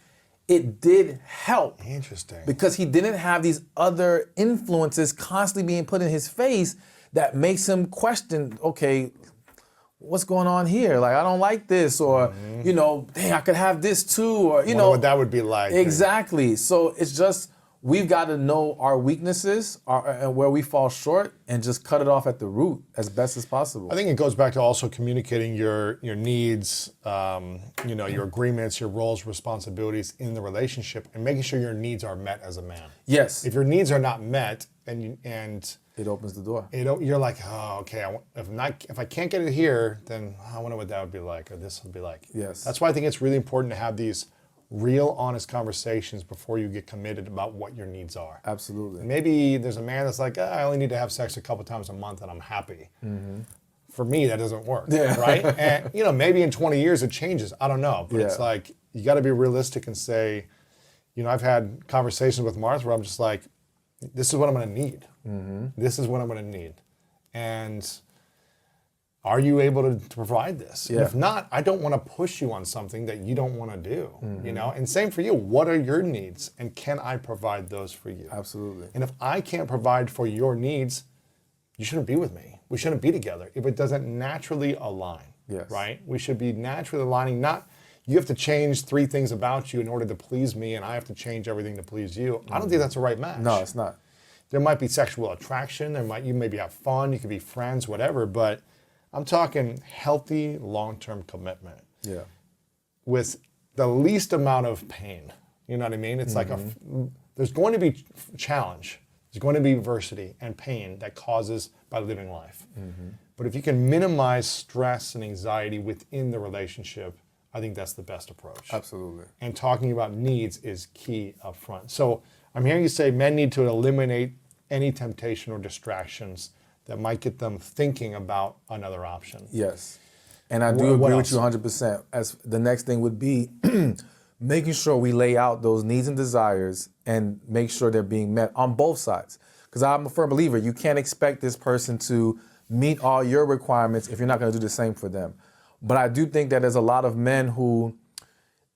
it did help. Interesting. Because he didn't have these other influences constantly being put in his face that makes him question, okay, what's going on here? Like, I don't like this, or, dang, I could have this too, or, Wonder what that would be like. Exactly. So it's just, we've got to know our weaknesses and where we fall short and just cut it off at the root as best as possible. I think it goes back to also communicating your needs, your agreements, your roles, responsibilities in the relationship, and making sure your needs are met as a man. Yes. If your needs are not met, and it opens the door. You're like, oh, okay. If I can't get it here, then I wonder what that would be like, or this would be like. Yes. That's why I think it's really important to have these real, honest conversations before you get committed about what your needs are. Absolutely. Maybe there's a man that's like, I only need to have sex a couple times a month and I'm happy. For me, that doesn't work, right? And maybe in 20 years it changes. I don't know, but it's like you got to be realistic and say, I've had conversations with Martha where I'm just like, this is what I'm going to need. This is what I'm going to need, and are you able to provide this? Yeah. If not, I don't want to push you on something that you don't want to do, And same for you. What are your needs? And can I provide those for you? Absolutely. And if I can't provide for your needs, you shouldn't be with me. We shouldn't be together if it doesn't naturally align, right? We should be naturally aligning, not you have to change 3 things about you in order to please me and I have to change everything to please you. I don't think that's the right match. No, it's not. There might be sexual attraction. You maybe have fun. You could be friends, whatever. But I'm talking healthy, long-term commitment. Yeah. With the least amount of pain. You know what I mean? It's like there's going to be challenge. There's going to be adversity and pain that causes by living life. But if you can minimize stress and anxiety within the relationship, I think that's the best approach. Absolutely. And talking about needs is key up front. So I'm hearing you say men need to eliminate any temptation or distractions that might get them thinking about another option. Yes. And I do What agree with else? you 100%. As the next thing would be making sure we lay out those needs and desires and make sure they're being met on both sides. Because I'm a firm believer, you can't expect this person to meet all your requirements if you're not going to do the same for them. But I do think that there's a lot of men who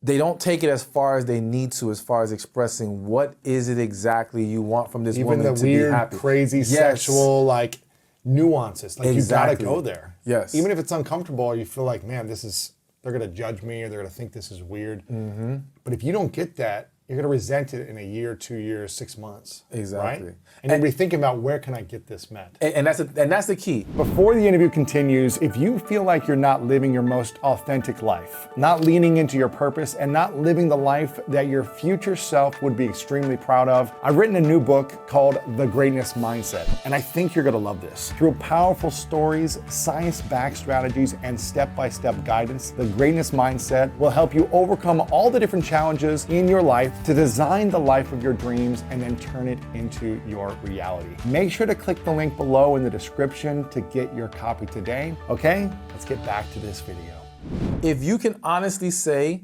they don't take it as far as they need to, as far as expressing what is it exactly you want from this Even woman the to be weird, happy. crazy, Yes. sexual, like nuances. Like Exactly. you gotta go there. Yes. Even if it's uncomfortable, you feel like, man, they're gonna judge me or they're gonna think this is weird. Mm-hmm. But if you don't get that, you're gonna resent it in a year, 2 years, 6 months. Exactly. Right? And you'll be thinking about where can I get this met? And that's the key. Before the interview continues, if you feel like you're not living your most authentic life, not leaning into your purpose, and not living the life that your future self would be extremely proud of, I've written a new book called The Greatness Mindset, and I think you're gonna love this. Through powerful stories, science-backed strategies, and step-by-step guidance, The Greatness Mindset will help you overcome all the different challenges in your life to design the life of your dreams and then turn it into your reality. Make sure to click the link below in the description to get your copy today. Okay, let's get back to this video. If you can honestly say,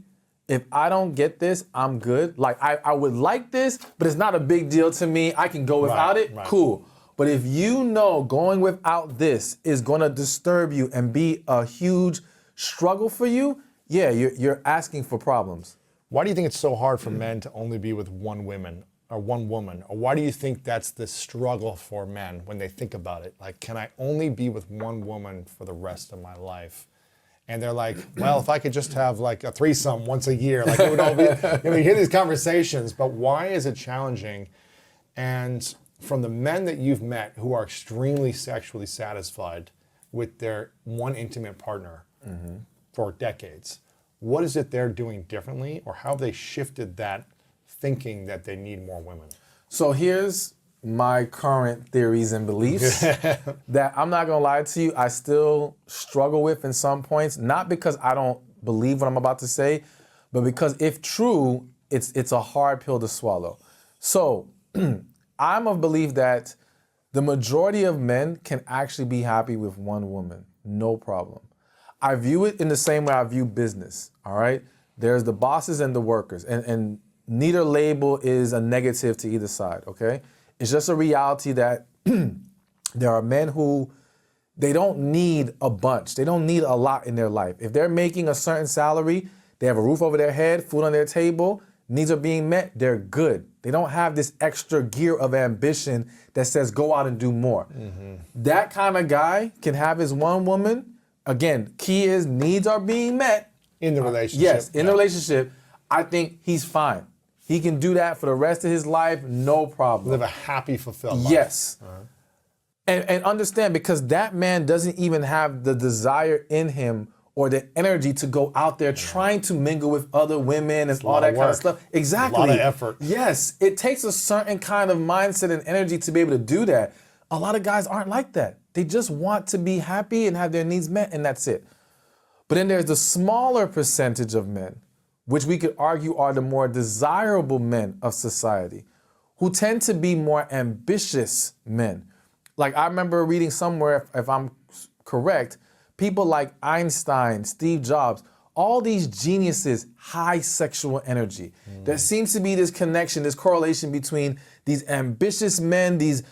if I don't get this, I'm good. Like I would like this, but it's not a big deal to me. I can go without it, right. cool. But if you know going without this is gonna disturb you and be a huge struggle for you, yeah, you're asking for problems. Why do you think it's so hard for men to only be with one woman? Or one woman? Or why do you think that's the struggle for men when they think about it? Like, can I only be with one woman for the rest of my life? And they're like, well, if I could just have like a threesome once a year, like it would all be, you hear these conversations, but why is it challenging? And from the men that you've met who are extremely sexually satisfied with their one intimate partner for decades, what is it they're doing differently, or how have they shifted that thinking that they need more women? So here's my current theories and beliefs that I'm not gonna lie to you, I still struggle with in some points, not because I don't believe what I'm about to say, but because if true, it's a hard pill to swallow. So I'm of belief that the majority of men can actually be happy with one woman, no problem. I view it in the same way I view business, all right? There's the bosses and the workers, and neither label is a negative to either side, okay? It's just a reality that there are men who, they don't need a bunch. They don't need a lot in their life. If they're making a certain salary, they have a roof over their head, food on their table, needs are being met, they're good. They don't have this extra gear of ambition that says go out and do more. That kind of guy can have his one woman. Again, key is needs are being met. In the relationship. Yes, in the relationship, I think he's fine. He can do that for the rest of his life, no problem. Live a happy, fulfilled life. Yes. And understand, because that man doesn't even have the desire in him or the energy to go out there trying to mingle with other women and all that kind of stuff. Exactly. A lot of effort. Yes, it takes a certain kind of mindset and energy to be able to do that. A lot of guys aren't like that. They just want to be happy and have their needs met, and that's it. But then there's the smaller percentage of men, which we could argue are the more desirable men of society, who tend to be more ambitious men. Like I remember reading somewhere, if I'm correct, people like Einstein, Steve Jobs, all these geniuses, high sexual energy. There seems to be this connection, this correlation between these ambitious men, these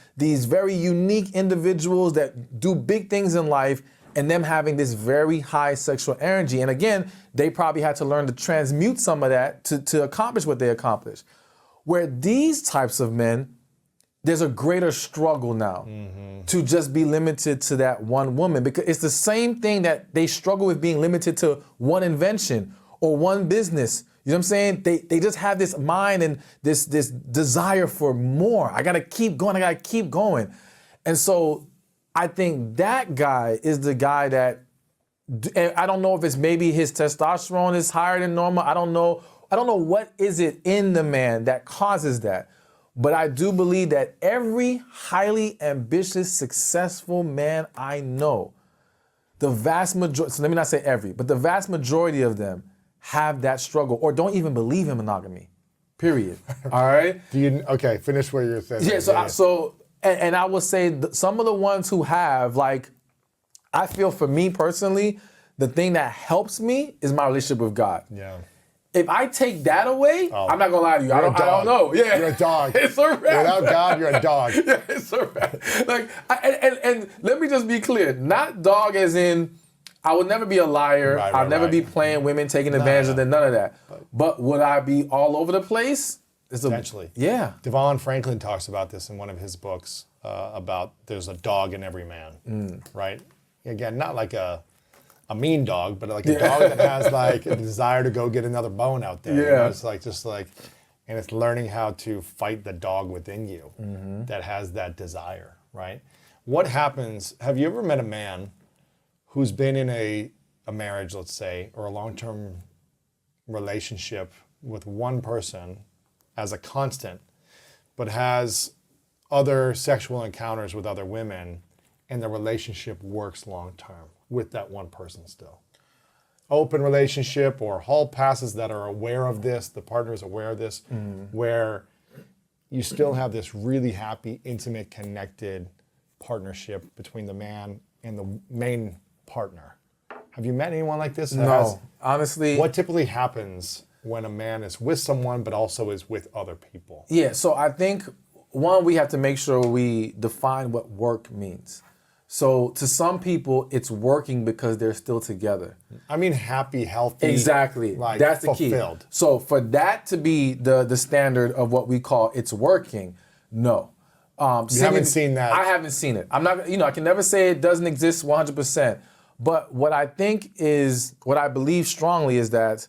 very unique individuals that do big things in life, and them having this very high sexual energy. And again, they probably had to learn to transmute some of that to accomplish what they accomplished. Where these types of men, there's a greater struggle now to just be limited to that one woman, because it's the same thing that they struggle with being limited to one invention or one business. You know what I'm saying? They just have this mind and this desire for more. I gotta keep going, I gotta keep going. And so I think that guy is the guy that, and I don't know if it's maybe his testosterone is higher than normal. I don't know what is it in the man that causes that. But I do believe that every highly ambitious, successful man I know, the vast majority, so let me not say every, but the vast majority of them have that struggle or don't even believe in monogamy, period. All right? Okay, finish where you're saying. Yeah, and I would say some of the ones who have, like, I feel for me personally, The thing that helps me is my relationship with God. Yeah. If I take that away, I'm not gonna lie to you. I don't know. Yeah, you're a dog. It's a wrap. Without God, you're a dog. Yeah, it's a wrap. Like, and let me just be clear. Not dog as in I would never be a liar. I'll never be playing women, taking advantage of them. None of that. But would I be all over the place? Potentially. Yeah. DeVon Franklin talks about this in one of his books about there's a dog in every man, right? Again, not like a mean dog, but like a dog that has like a desire to go get another bone out there. Yeah. You know? It's like and it's learning how to fight the dog within you that has that desire, right? What happens, have you ever met a man who's been in a marriage, let's say, or a long-term relationship with one person as a constant, but has other sexual encounters with other women, and the relationship works long-term with that one person still? Open relationship or hall passes that are aware of this, the partner is aware of this, where you still have this really happy, intimate, connected partnership between the man and the main partner. Have you met anyone like this? No, honestly. What typically happens when a man is with someone but also is with other people? Yeah, so I think, one, we have to make sure we define what work means. So to some people, it's working because they're still together. I mean happy, healthy. Exactly. Like that's the fulfilled. key. So for that to be the standard of what we call it's working, no. You haven't seen that? I haven't seen it. I'm not, I can never say it doesn't exist 100%. But what I believe strongly is that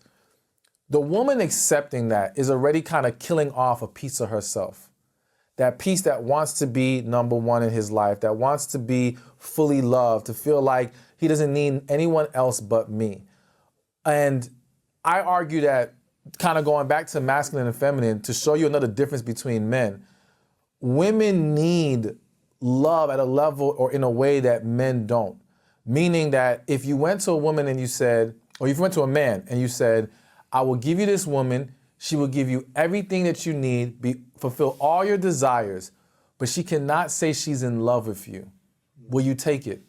the woman accepting that is already kind of killing off a piece of herself. That piece that wants to be number one in his life, that wants to be fully loved, to feel like he doesn't need anyone else but me. And I argue that, kind of going back to masculine and feminine, to show you another difference between men, women need love at a level or in a way that men don't. Meaning that if you went to a woman and you said, or if you went to a man and you said, I will give you this woman, she will give you everything that you need, fulfill all your desires, but she cannot say she's in love with you. Will you take it?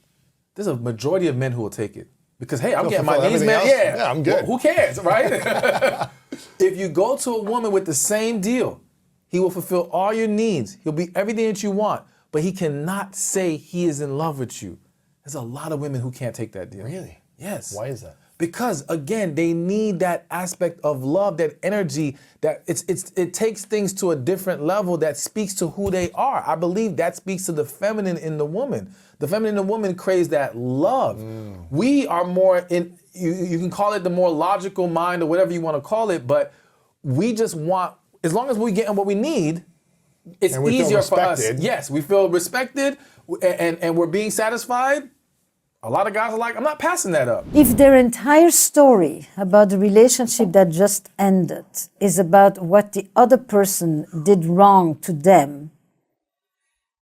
There's a majority of men who will take it. Because, hey, I'm getting my needs met. Yeah, I'm good. Well, who cares, right? If you go to a woman with the same deal, he will fulfill all your needs. He'll be everything that you want, but he cannot say he is in love with you. There's a lot of women who can't take that deal. Really? Yes. Why is that? Because, again, they need that aspect of love, that energy, that it takes things to a different level that speaks to who they are. I believe that speaks to the feminine in the woman. The feminine in the woman craves that love. We are more in, you can call it the more logical mind or whatever you want to call it, but we just want, as long as we're getting what we need, it's easier for us. Yes, we feel respected and we're being satisfied. A lot of guys are like, I'm not passing that up. If their entire story about the relationship that just ended is about what the other person did wrong to them,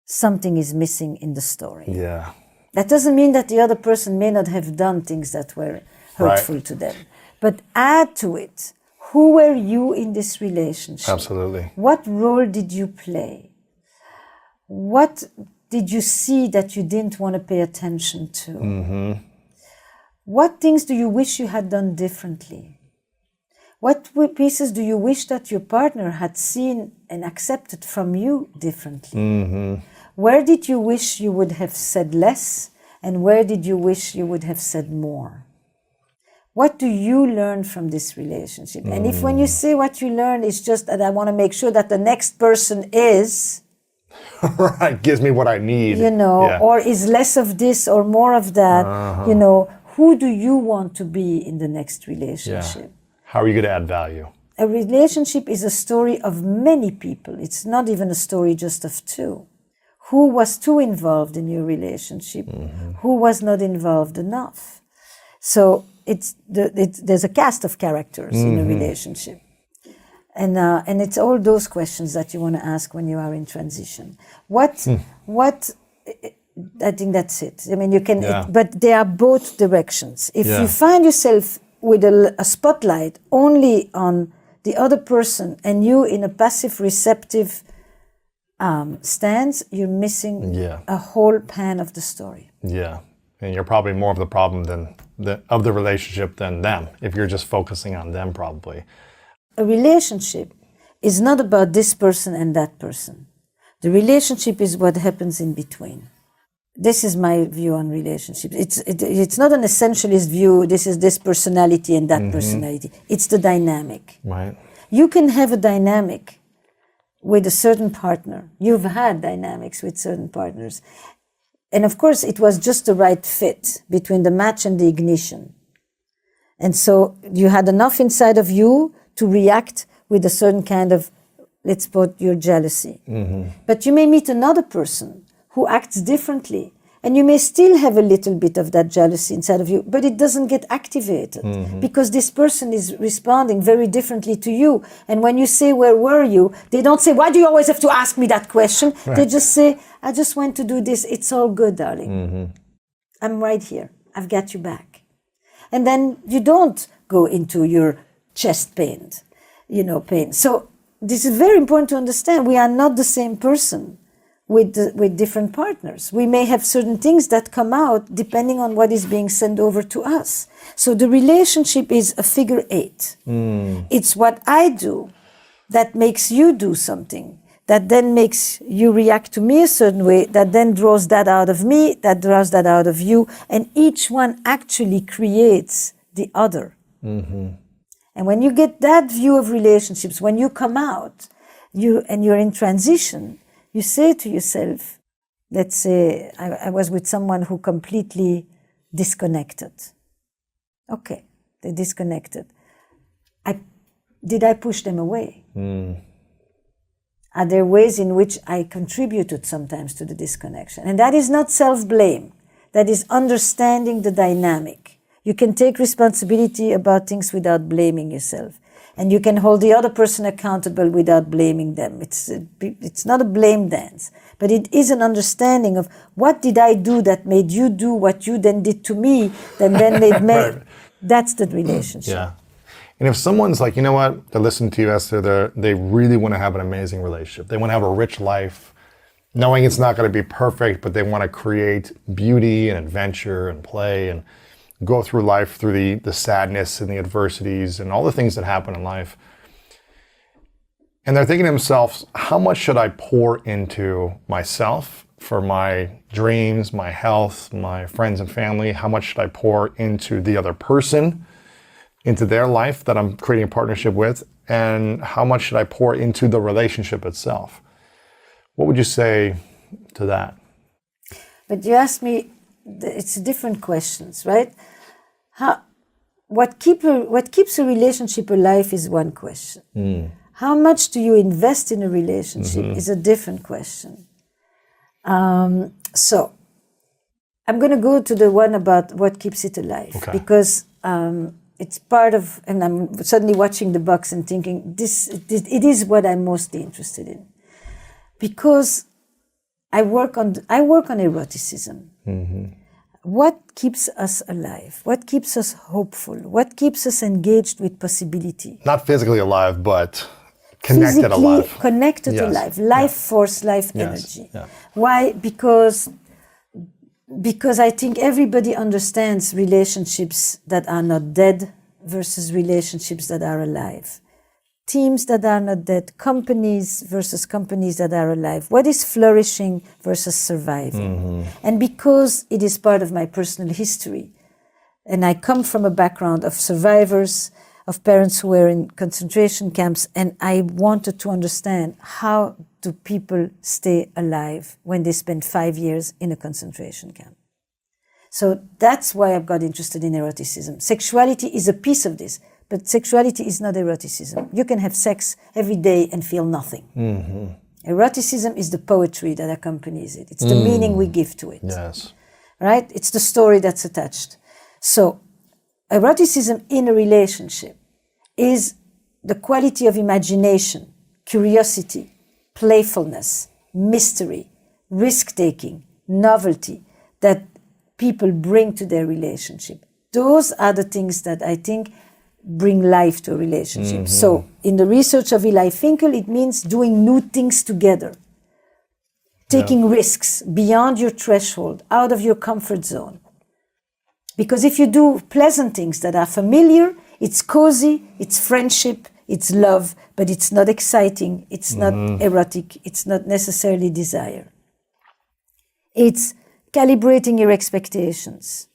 something is missing in the story. Yeah. That doesn't mean that the other person may not have done things that were hurtful to them. But add to it, who were you in this relationship? Absolutely. What role did you play? What did you see that you didn't want to pay attention to? What things do you wish you had done differently? What pieces do you wish that your partner had seen and accepted from you differently? Where did you wish you would have said less, and where did you wish you would have said more? What do you learn from this relationship? And if when you say what you learn is just that I want to make sure that the next person is... right, gives me what I need. Or is less of this or more of that, who do you want to be in the next relationship? Yeah. How are you going to add value? A relationship is a story of many people. It's not even a story just of two. Who was too involved in your relationship? Who was not involved enough? So there's a cast of characters in a relationship. And it's all those questions that you want to ask when you are in transition. What, I think that's it. I mean, you can, but they are both directions. If you find yourself with a spotlight only on the other person and you in a passive receptive stance, you're missing a whole pan of the story. Yeah. And you're probably more of the problem of the relationship than them, if you're just focusing on them probably. A relationship is not about this person and that person. The relationship is what happens in between. This is my view on relationships. It's not an essentialist view, this is this personality and that personality. It's the dynamic. Right. You can have a dynamic with a certain partner. You've had dynamics with certain partners. And of course, it was just the right fit between the match and the ignition. And so you had enough inside of you to react with a certain kind of, let's put your jealousy. But you may meet another person who acts differently, and you may still have a little bit of that jealousy inside of you, but it doesn't get activated because this person is responding very differently to you. And when you say, where were you? They don't say, why do you always have to ask me that question? Right. They just say, I just went to do this. It's all good, darling. I'm right here. I've got you back. And then you don't go into your chest pain. So this is very important to understand. We are not the same person with different partners. We may have certain things that come out depending on what is being sent over to us. So the relationship is a figure eight. It's what I do that makes you do something, that then makes you react to me a certain way, that then draws that out of me, that draws that out of you, and each one actually creates the other. And when you get that view of relationships, when you come out, you're in transition, you say to yourself, let's say I was with someone who completely disconnected. Okay, they disconnected. Did I push them away? Are there ways in which I contributed sometimes to the disconnection? And that is not self-blame. That is understanding the dynamic. You can take responsibility about things without blaming yourself. And you can hold the other person accountable without blaming them. It's not a blame dance, but it is an understanding of what did I do that made you do what you then did to me, that then made me. Right. That's the relationship. Yeah. And if someone's like, you know what, they're listening to you, Esther, they really want to have an amazing relationship. They want to have a rich life, knowing it's not going to be perfect, but they want to create beauty and adventure and play and go through life through the sadness and the adversities and all the things that happen in life. And they're thinking to themselves, how much should I pour into myself for my dreams, my health, my friends and family? How much should I pour into the other person, into their life that I'm creating a partnership with? And how much should I pour into the relationship itself? What would you say to that? But you asked me, it's different questions, right? What keeps a relationship alive is one question. How much do you invest in a relationship is a different question. So I'm going to go to the one about what keeps it alive, because it's part of, and I'm suddenly watching the box and thinking, it is what I'm mostly interested in, because I work on eroticism. What keeps us alive? What keeps us hopeful? What keeps us engaged with possibility? Not physically alive, but connected alive. Connected alive. Life force, life energy. Yeah. Why? Because I think everybody understands relationships that are not dead versus relationships that are alive. Teams that are not dead, companies versus companies that are alive. What is flourishing versus surviving? And because it is part of my personal history, and I come from a background of survivors, of parents who were in concentration camps, and I wanted to understand, how do people stay alive when they spend 5 years in a concentration camp? So that's why I've got interested in eroticism. Sexuality is a piece of this. But sexuality is not eroticism. You can have sex every day and feel nothing. Eroticism is the poetry that accompanies it. It's the meaning we give to it. Yes. Right? It's the story that's attached. So, eroticism in a relationship is the quality of imagination, curiosity, playfulness, mystery, risk-taking, novelty that people bring to their relationship. Those are the things that I think bring life to a relationship. So in the research of Eli Finkel, it means doing new things together, taking risks beyond your threshold, out of your comfort zone, Because if you do pleasant things that are familiar, it's cozy, it's friendship, it's love, but it's not exciting, it's not erotic, it's not necessarily desire. It's calibrating your expectations.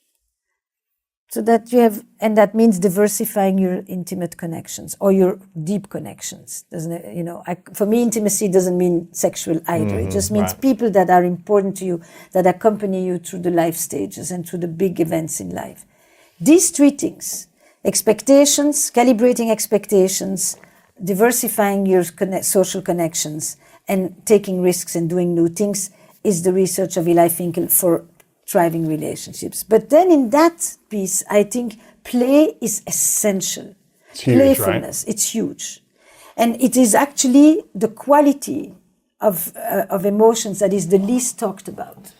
So that you have, and that means diversifying your intimate connections or your deep connections. Doesn't it? You know, for me, intimacy doesn't mean sexual either. It just means people that are important to you, that accompany you through the life stages and through the big events in life. These three things, expectations, calibrating expectations, diversifying your social connections, and taking risks and doing new things, is the research of Eli Finkel for thriving relationships. But then in that piece, I think play is essential. It's huge, Playfulness, right? it's huge. And it is actually the quality of emotions that is the least talked about.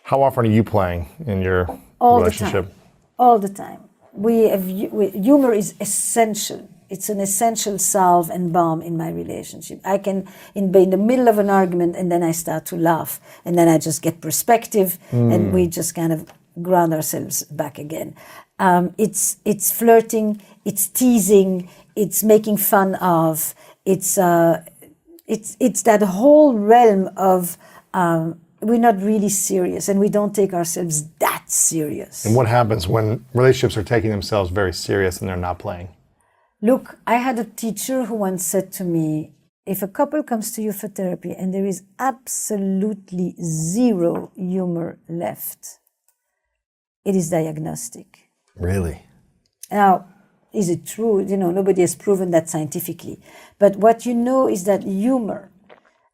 How often are you playing in your relationship? All the time. Humor is essential. It's an essential salve and balm in my relationship. I can be in the middle of an argument and then I start to laugh and then I just get perspective and we just kind of ground ourselves back again. It's flirting, it's teasing, it's making fun of, it's that whole realm of we're not really serious and we don't take ourselves that serious. And what happens when relationships are taking themselves very serious and they're not playing? Look, I had a teacher who once said to me, if a couple comes to you for therapy and there is absolutely zero humor left, it is diagnostic. Really? Now, is it true? You know, nobody has proven that scientifically. But what you know is that humor,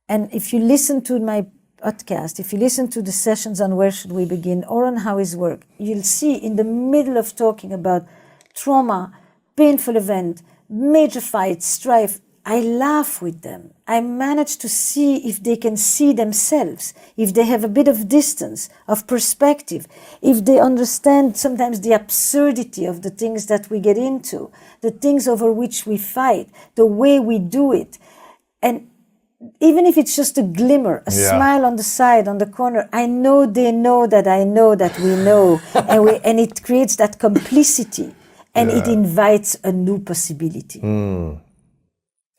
and if you listen to my podcast, if you listen to the sessions on Where Should We Begin or on How Is Work, you'll see in the middle of talking about trauma, painful event, major fight, strife, I laugh with them. I manage to see if they can see themselves, if they have a bit of distance, of perspective, if they understand sometimes the absurdity of the things that we get into, the things over which we fight, the way we do it. And even if it's just a glimmer, a smile on the side, on the corner, I know they know that I know that we know, and it creates that complicity. And it invites a new possibility.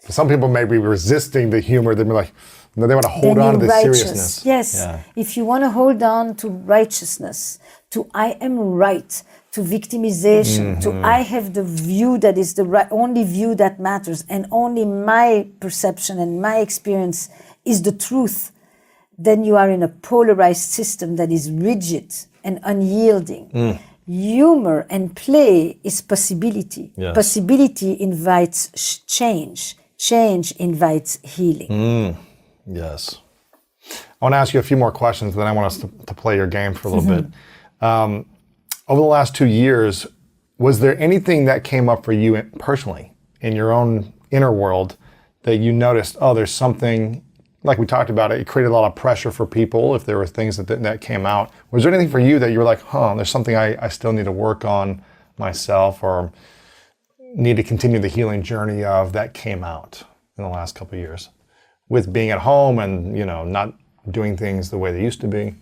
Some people may be resisting the humor. They'd be like, no, they want to hold on to the seriousness. Yes. Yeah. If you want to hold on to righteousness, to I am right, to victimization, to I have the view that is the only view that matters, and only my perception and my experience is the truth, then you are in a polarized system that is rigid and unyielding. Humor and play is possibility. Yes. Possibility invites change. Change invites healing. Yes. I want to ask you a few more questions, then I want us to play your game for a little bit. Over the last 2 years, was there anything that came up for you personally in your own inner world that you noticed, oh, there's something, like we talked about it created a lot of pressure for people if there were things that came out. Was there anything for you that you were like, there's something I still need to work on myself or need to continue the healing journey of that came out in the last couple of years with being at home and, not doing things the way they used to be?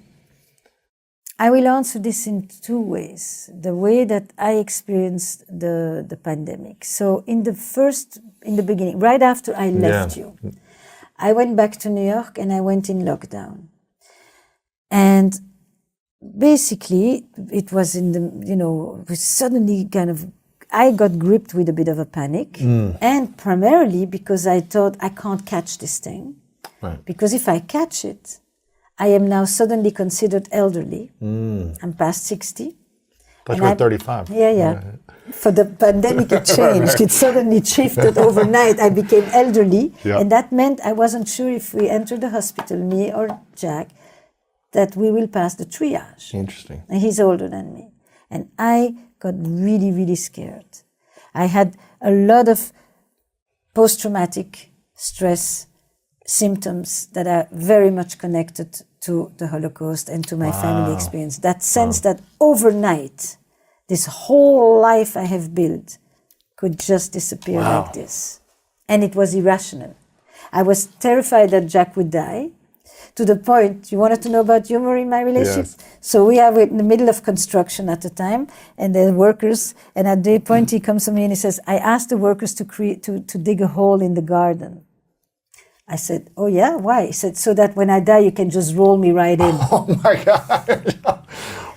I will answer this in two ways. The way that I experienced the pandemic. So in the beginning, right after I left you, I went back to New York and I went in lockdown. And basically, it was suddenly I got gripped with a bit of a panic. And primarily because I thought I can't catch this thing. Right. Because if I catch it, I am now suddenly considered elderly. I'm past 60. But you're 35. Yeah. For the pandemic, it changed. It suddenly shifted overnight. I became elderly. Yep. And that meant I wasn't sure if we entered the hospital, me or Jack, that we will pass the triage. Interesting. And he's older than me. And I got really, really scared. I had a lot of post-traumatic stress symptoms that are very much connected to the Holocaust and to my family experience. That sense that overnight, this whole life I have built could just disappear like this. And it was irrational. I was terrified that Jack would die, to the point, you wanted to know about humor in my relationship? Yes. So we are in the middle of construction at the time, and the workers, and at the point he comes to me and he says, I asked the workers to dig a hole in the garden. I said, oh yeah, why? He said, so that when I die, you can just roll me right in. Oh my God.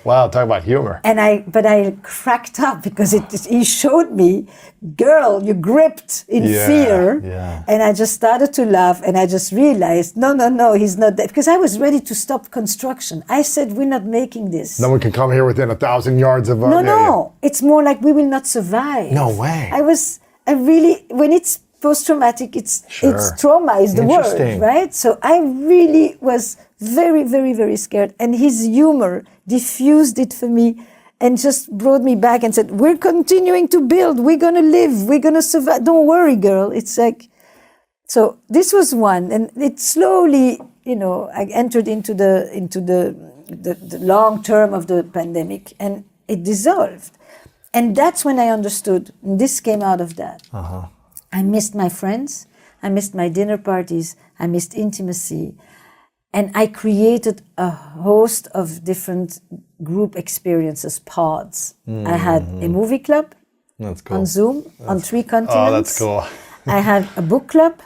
Wow, talk about humor. But I cracked up because he showed me, girl, you gripped in fear. Yeah. And I just started to laugh and I just realized, no, he's not dead. Because I was ready to stop construction. I said, we're not making this. No one can come here within 1,000 yards of... No. It's more like we will not survive. No way. When it's post-traumatic, it's trauma is the word, right? So I really was very, very, very scared. And his humor diffused it for me and just brought me back and said, we're continuing to build, we're going to live, we're going to survive. Don't worry, girl. It's like, so this was one. And it slowly, I entered into the long term of the pandemic and it dissolved. And that's when I understood, and this came out of that. I missed my friends, I missed my dinner parties, I missed intimacy. And I created a host of different group experiences, pods. I had a movie club on Zoom on 3 continents. Oh, that's cool. I had a book club.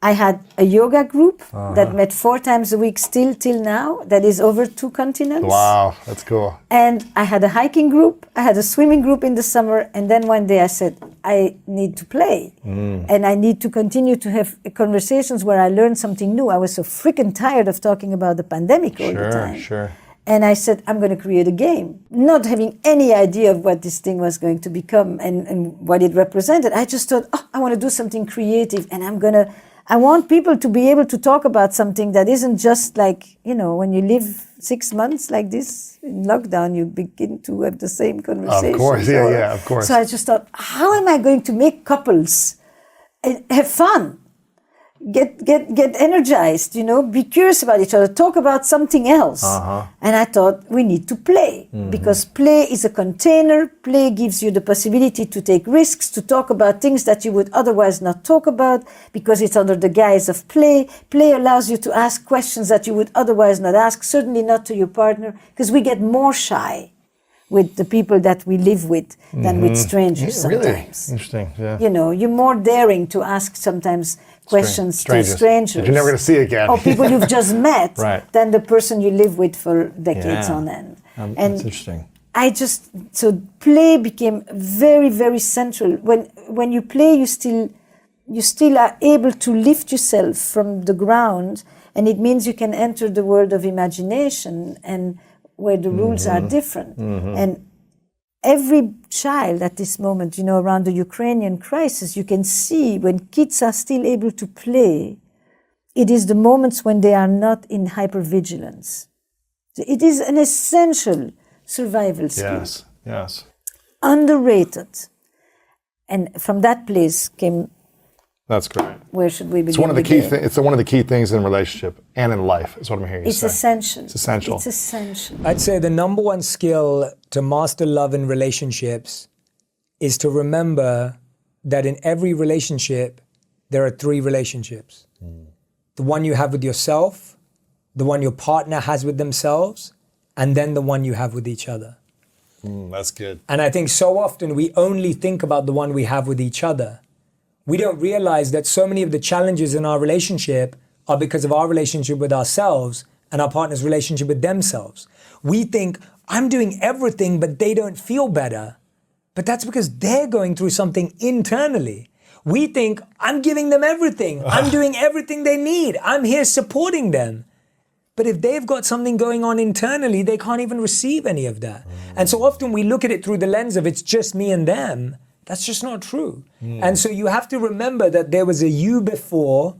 I had a yoga group that met 4 times a week still till now, that is over 2 continents. Wow, that's cool. And I had a hiking group, I had a swimming group in the summer, and then one day I said, I need to play. And I need to continue to have conversations where I learn something new. I was so freaking tired of talking about the pandemic all the time. Sure. And I said, I'm going to create a game, not having any idea of what this thing was going to become and what it represented. I just thought, I want to do something creative, and I want people to be able to talk about something that isn't just like, when you live 6 months like this in lockdown, you begin to have the same conversation. Of course, yeah, of course. So I just thought, how am I going to make couples have fun? Get energized, be curious about each other, talk about something else. And I thought we need to play because play is a container. Play gives you the possibility to take risks, to talk about things that you would otherwise not talk about because it's under the guise of play. Play allows you to ask questions that you would otherwise not ask, certainly not to your partner, because we get more shy with the people that we live with than with strangers sometimes. Really interesting, yeah. You're more daring to ask sometimes questions to strangers. That you're never going to see again. Or people you've just met than the person you live with for decades on end. And that's interesting. So play became very, very central. When you play, you still are able to lift yourself from the ground, and it means you can enter the world of imagination and where the rules are different. And every child at this moment, around the Ukrainian crisis, you can see when kids are still able to play, it is the moments when they are not in hypervigilance. It is an essential survival skill. Yes. Underrated. And from that place came... That's great. Where should we begin? It's one of the key things. It's one of the key things in relationship and in life. Is what I'm hearing you say. Essential. It's essential. It's essential. I'd say the number one skill to master love in relationships is to remember that in every relationship there are 3 relationships: the one you have with yourself, the one your partner has with themselves, and then the one you have with each other. That's good. And I think so often we only think about the one we have with each other. We don't realize that so many of the challenges in our relationship are because of our relationship with ourselves and our partner's relationship with themselves. We think, I'm doing everything, but they don't feel better. But that's because they're going through something internally. We think, I'm giving them everything. I'm doing everything they need. I'm here supporting them. But if they've got something going on internally, they can't even receive any of that. And so often we look at it through the lens of it's just me and them. That's just not true. And so you have to remember that there was a you before,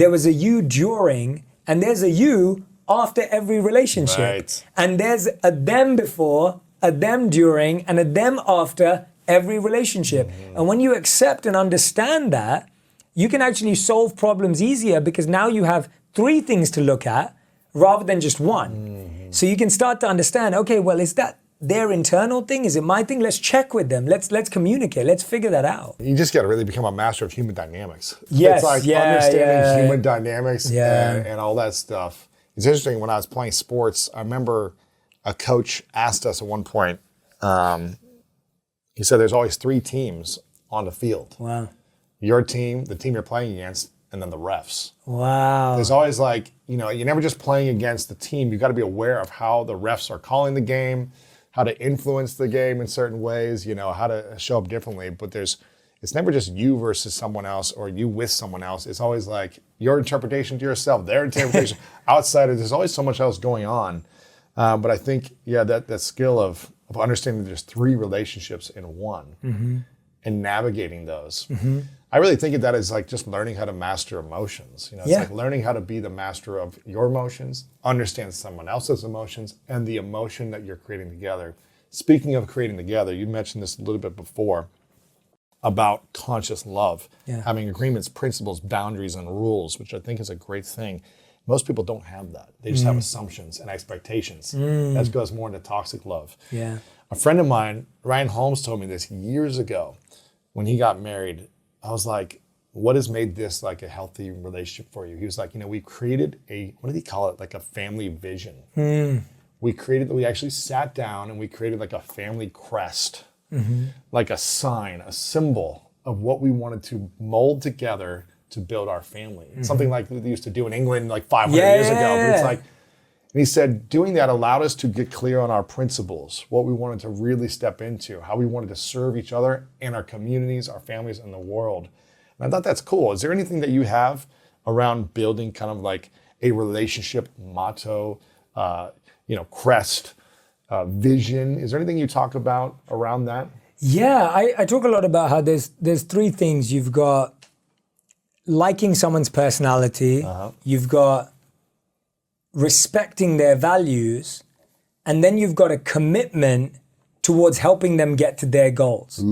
there was a you during, and there's a you after every relationship. Right. And there's a them before, a them during, and a them after every relationship. And when you accept and understand that, you can actually solve problems easier because now you have 3 things to look at rather than just one. So you can start to understand, okay, well, is that their internal thing? Is it my thing? Let's check with them. Let's communicate. Let's figure that out. You just got to really become a master of human dynamics. Yes, it's like understanding human dynamics and all that stuff. It's interesting, when I was playing sports, I remember a coach asked us at one point, he said there's always 3 teams on the field. Wow. Your team, the team you're playing against, and then the refs. Wow. There's always like, you're never just playing against the team. You got to be aware of how the refs are calling the game, how to influence the game in certain ways, how to show up differently. But it's never just you versus someone else or you with someone else. It's always like your interpretation to yourself, their interpretation outside of, there's always so much else going on. But I think, that skill of understanding there's 3 relationships in one and navigating those. I really think of that as like just learning how to master emotions. It's like learning how to be the master of your emotions, understand someone else's emotions, and the emotion that you're creating together. Speaking of creating together, you mentioned this a little bit before about conscious love, having agreements, principles, boundaries, and rules, which I think is a great thing. Most people don't have that. They just have assumptions and expectations. That goes more into toxic love. Yeah. A friend of mine, Ryan Holmes, told me this years ago when he got married. I was like, what has made this like a healthy relationship for you? He was like, we created what did he call it? Like a family vision. We actually sat down and we created like a family crest, like a sign, a symbol of what we wanted to mold together to build our family. Something like they used to do in England like 500 years ago. But it's like, and he said, doing that allowed us to get clear on our principles, what we wanted to really step into, how we wanted to serve each other and our communities, our families, and the world. And I thought that's cool. Is there anything that you have around building kind of like a relationship motto, crest, vision? Is there anything you talk about around that? Yeah, I talk a lot about how there's 3 things. You've got liking someone's personality, you've got respecting their values, and then you've got a commitment towards helping them get to their goals.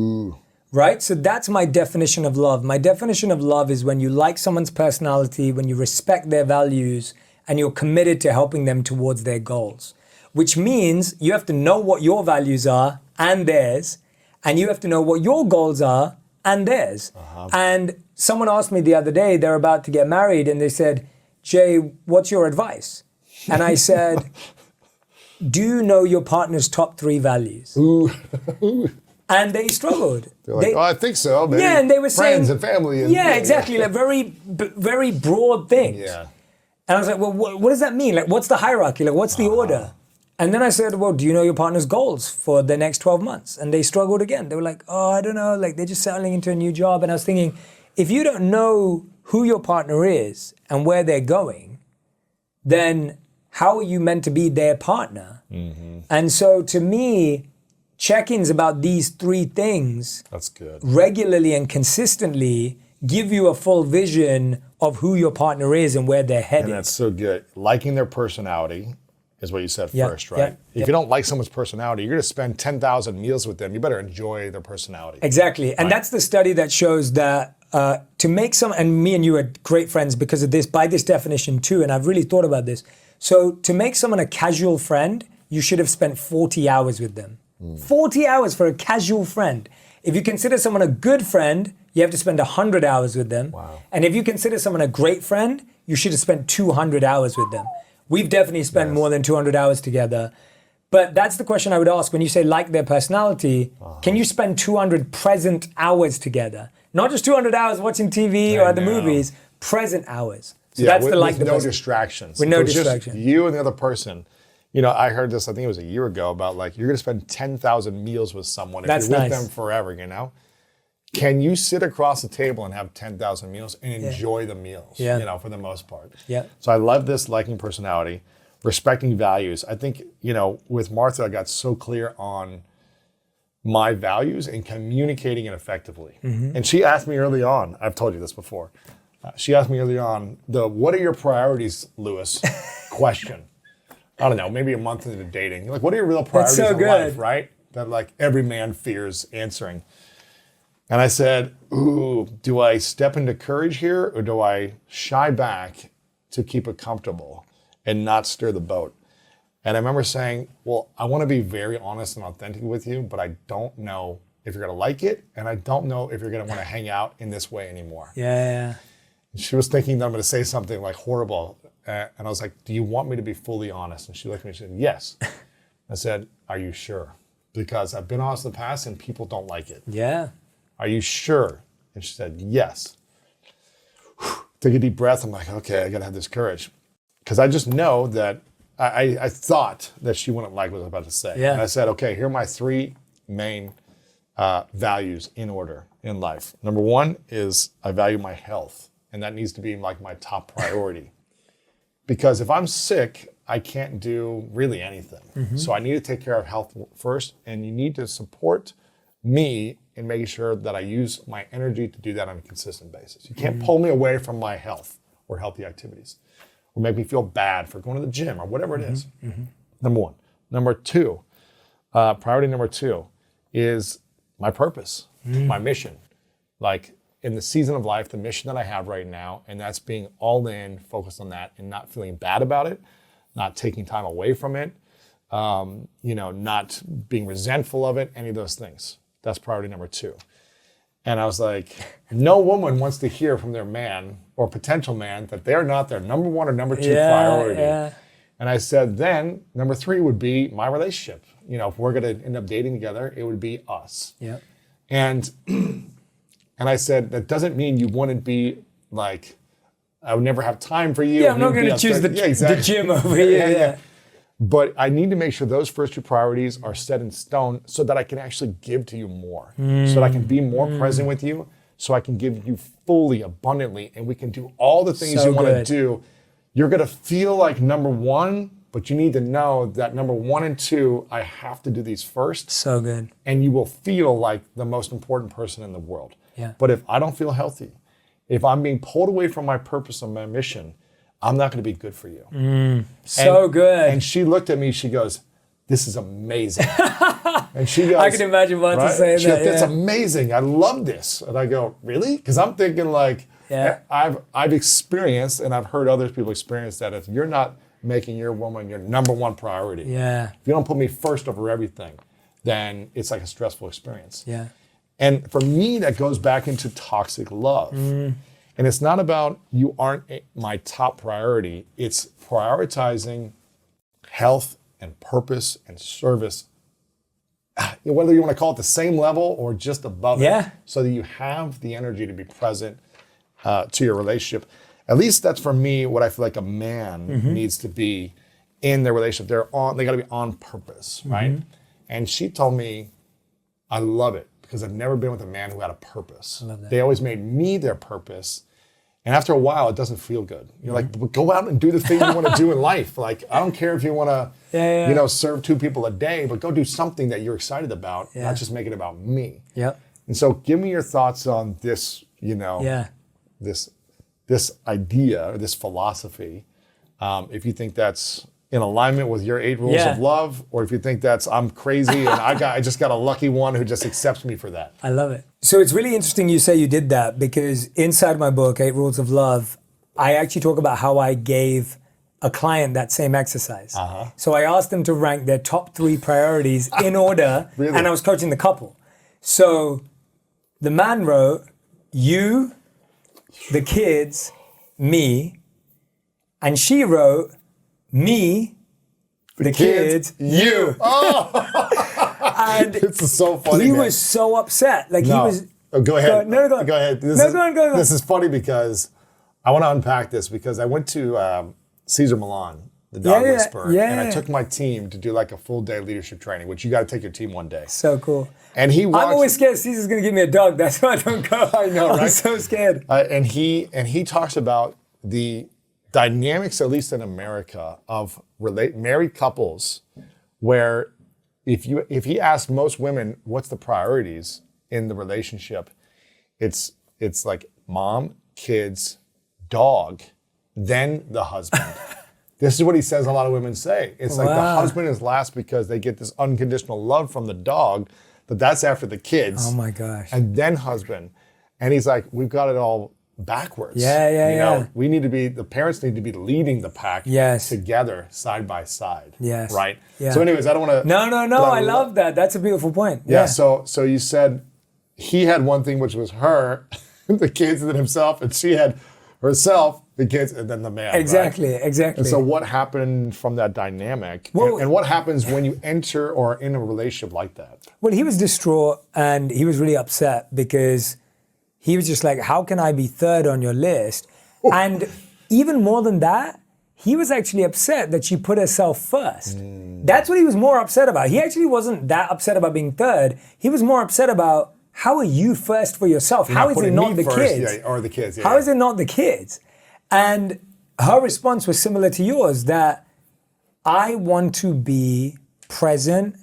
Right? So that's my definition of love. My definition of love is when you like someone's personality, when you respect their values, and you're committed to helping them towards their goals. Which means you have to know what your values are and theirs, and you have to know what your goals are and theirs. And someone asked me the other day, they're about to get married, and they said, Jay, what's your advice? And I said, do you know your partner's top 3 values? And they struggled. They're like, I think so. Maybe and they were friends saying, and family. And, exactly. Like very broad things. Yeah. And I was like, well, what does that mean? Like, what's the hierarchy? Like, what's the order? And then I said, well, do you know your partner's goals for the next 12 months? And they struggled again. They were like, I don't know. Like, they're just settling into a new job. And I was thinking, if you don't know who your partner is and where they're going, then how are you meant to be their partner? And so to me, check-ins about these 3 things that's good. Regularly and consistently give you a full vision of who your partner is and where they're headed. And that's so good. Liking their personality is what you said first, right? Yeah, if you don't like someone's personality, you're going to spend 10,000 meals with them. You better enjoy their personality. Exactly. And that's the study that shows that to make some, and me and you are great friends because of this, by this definition too, and I've really thought about this. So to make someone a casual friend, you should have spent 40 hours with them. 40 hours for a casual friend. If you consider someone a good friend, you have to spend 100 hours with them. Wow. And if you consider someone a great friend, you should have spent 200 hours with them. We've definitely spent more than 200 hours together. But that's the question I would ask when you say like their personality, can you spend 200 present hours together? Not just 200 hours watching TV or at the movies, present hours. So that's with, the like with the no person. distractions. With no If it was distractions. just you and the other person. I heard this, I think it was a year ago, about like you're going to spend 10,000 meals with someone if That's you're with nice. them forever, Can you sit across the table and have 10,000 meals and enjoy the meals, for the most part? Yeah. So I love this liking personality, respecting values. I think, with Martha, I got so clear on my values and communicating it effectively. And she asked me early on, I've told you this before, she asked me early on, what are your priorities, Lewis, question. I don't know, maybe a month into dating. Like, what are your real priorities so in good. life, right? That like every man fears answering. And I said, do I step into courage here or do I shy back to keep it comfortable and not stir the boat? And I remember saying, well, I want to be very honest and authentic with you, but I don't know if you're going to like it. And I don't know if you're going to want to hang out in this way anymore. Yeah. She was thinking that I'm going to say something like horrible. And I was like, do you want me to be fully honest? And she looked at me and she said, yes. I said, are you sure? Because I've been honest in the past and people don't like it. Yeah. Are you sure? And she said, yes. Took a deep breath. I'm like, okay, I got to have this courage. Because I just know that I thought that she wouldn't like what I was about to say. Yeah. And I said, okay, here are my three main values in order in life. Number one is I value my health. And that needs to be like my top priority. Because if I'm sick, I can't do really anything. So I need to take care of health first. And you need to support me in making sure that I use my energy to do that on a consistent basis. You can't pull me away from my health or healthy activities or make me feel bad for going to the gym or whatever it is. Number one. Number two, priority number two is my purpose, my mission. Like in the season of life, the mission that I have right now, and that's being all in, focused on that and not feeling bad about it, not taking time away from it, not being resentful of it, any of those things. That's priority number two. And I was like, no woman wants to hear from their man or potential man that they're not their number one or number two priority. Yeah. And I said, then number three would be my relationship. If we're going to end up dating together, it would be us. Yeah. And I said, that doesn't mean you wouldn't be like, I would never have time for you. Yeah, I'm not going to choose the gym over here. Yeah. But I need to make sure those first two priorities are set in stone so that I can actually give to you more. So that I can be more present with you, so I can give you fully, abundantly, and we can do all the things you want to do. You're going to feel like number one, but you need to know that number one and two, I have to do these first. So good. And you will feel like the most important person in the world. Yeah. But if I don't feel healthy, if I'm being pulled away from my purpose and my mission, I'm not going to be good for you. Good. And she looked at me, she goes, this is amazing. And she goes, I can imagine Vanta saying she goes, that's amazing. I love this. And I go, really? Because I'm thinking like, I've experienced and I've heard other people experience that if you're not making your woman your number one priority, if you don't put me first over everything, then it's like a stressful experience. Yeah. And for me, that goes back into toxic love. And it's not about you aren't my top priority. It's prioritizing health and purpose and service, whether you want to call it the same level or just above it, so that you have the energy to be present to your relationship. At least that's for me what I feel like a man needs to be in their relationship. They got to be on purpose, right? And she told me, I love it because I've never been with a man who had a purpose. I love that. They always made me their purpose. And after a while, it doesn't feel good. You're like, but go out and do the thing you want to do in life. Like, I don't care if you want to, serve 2 people a day, but go do something that you're excited about, not just make it about me. Yep. And so give me your thoughts on this, this idea, or this philosophy. If you think that's in alignment with your 8 rules of love, or if you think that's I'm crazy and I just got a lucky one who just accepts me for that. I love it. So it's really interesting you say you did that, because inside my book, 8 Rules of Love, I actually talk about how I gave a client that same exercise. So I asked them to rank their top 3 priorities in order, and I was coaching the couple. So the man wrote, you, the kids, me, and she wrote, me, the kids, you. And it's so funny. He was so upset. Like he was. Oh, go ahead. Go on. Go ahead. Go on. This is funny because I want to unpack this because I went to Caesar Milan, the dog whisperer, and I took my team to do like a full day leadership training, which you got to take your team one day. So cool. And I'm always scared Caesar's going to give me a dog. That's why I don't go. I know, right? I'm so scared. And he talks about the dynamics, at least in America, of married couples, where if he asked most women what's the priorities in the relationship, it's like mom, kids, dog, then the husband. This is what he says a lot of women say. It's like the husband is last because they get this unconditional love from the dog, but that's after the kids. Oh my gosh. And then husband. And he's like, we've got it all backwards. We need to be, the parents need to be leading the pack together, side by side. Yes. Right? Yeah. So anyways, I don't want to... No, I love that. That's a beautiful point. Yeah, so you said he had one thing, which was her, the kids, and then himself, and she had herself, the kids, and then the man. Exactly, right? exactly. And so what happened from that dynamic? Well- and what happens when you enter or are in a relationship like that? Well, he was distraught and he was really upset because he was just like, how can I be third on your list? And even more than that, he was actually upset that she put herself first. That's what he was more upset about. He actually wasn't that upset about being third. He was more upset about, how are you first for yourself? How is it not the kids? Yeah, or the kids. Yeah, How is it not the kids? And her response was similar to yours, that I want to be present,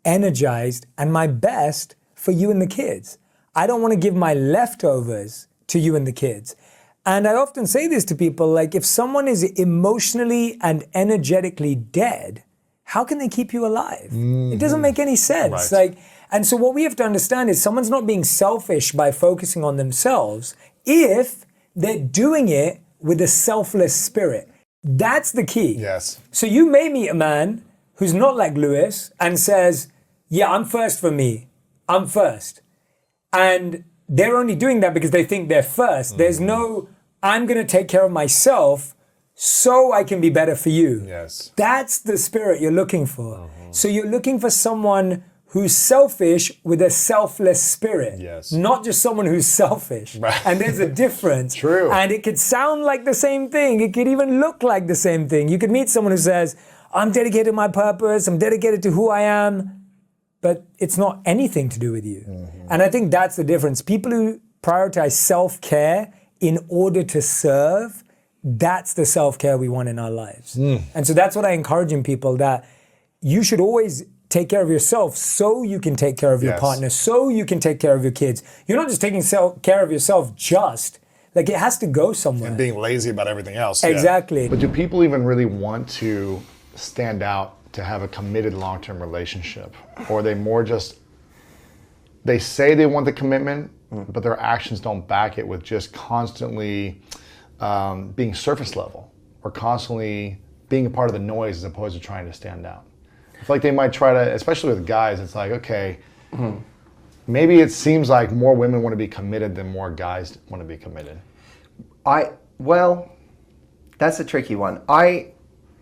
energized, and my best for you and the kids. I don't want to give my leftovers to you and the kids. And I often say this to people, like, if someone is emotionally and energetically dead, how can they keep you alive? It doesn't make any sense. Right. And so what we have to understand is someone's not being selfish by focusing on themselves if they're doing it with a selfless spirit. That's the key. Yes. So you may meet a man who's not like Lewis and says, yeah, I'm first for me. I'm first. And they're only doing that because they think they're first. There's no, I'm going to take care of myself so I can be better for you. Yes. That's the spirit you're looking for. So you're looking for someone who's selfish with a selfless spirit. Yes. Not just someone who's selfish. Right. And there's a difference. True. And it could sound like the same thing. It could even look like the same thing. You could meet someone who says, I'm dedicated to my purpose, I'm dedicated to who I am, but it's not anything to do with you. And I think that's the difference. People who prioritize self-care in order to serve, that's the self-care we want in our lives. And so that's what I encourage in people, that you should always take care of yourself so you can take care of your Yes. partner, so you can take care of your kids. You're not just taking care of yourself like it has to go somewhere. And being lazy about everything else. yeah. Exactly. But do people even really want to stand out to have a committed long-term relationship? Or are they more just, they say they want the commitment, but their actions don't back it with just constantly being surface level or constantly being a part of the noise as opposed to trying to stand out? I feel like they might try to, especially with guys, it's like, okay, maybe it seems like more women want to be committed than more guys want to be committed. Well, that's a tricky one.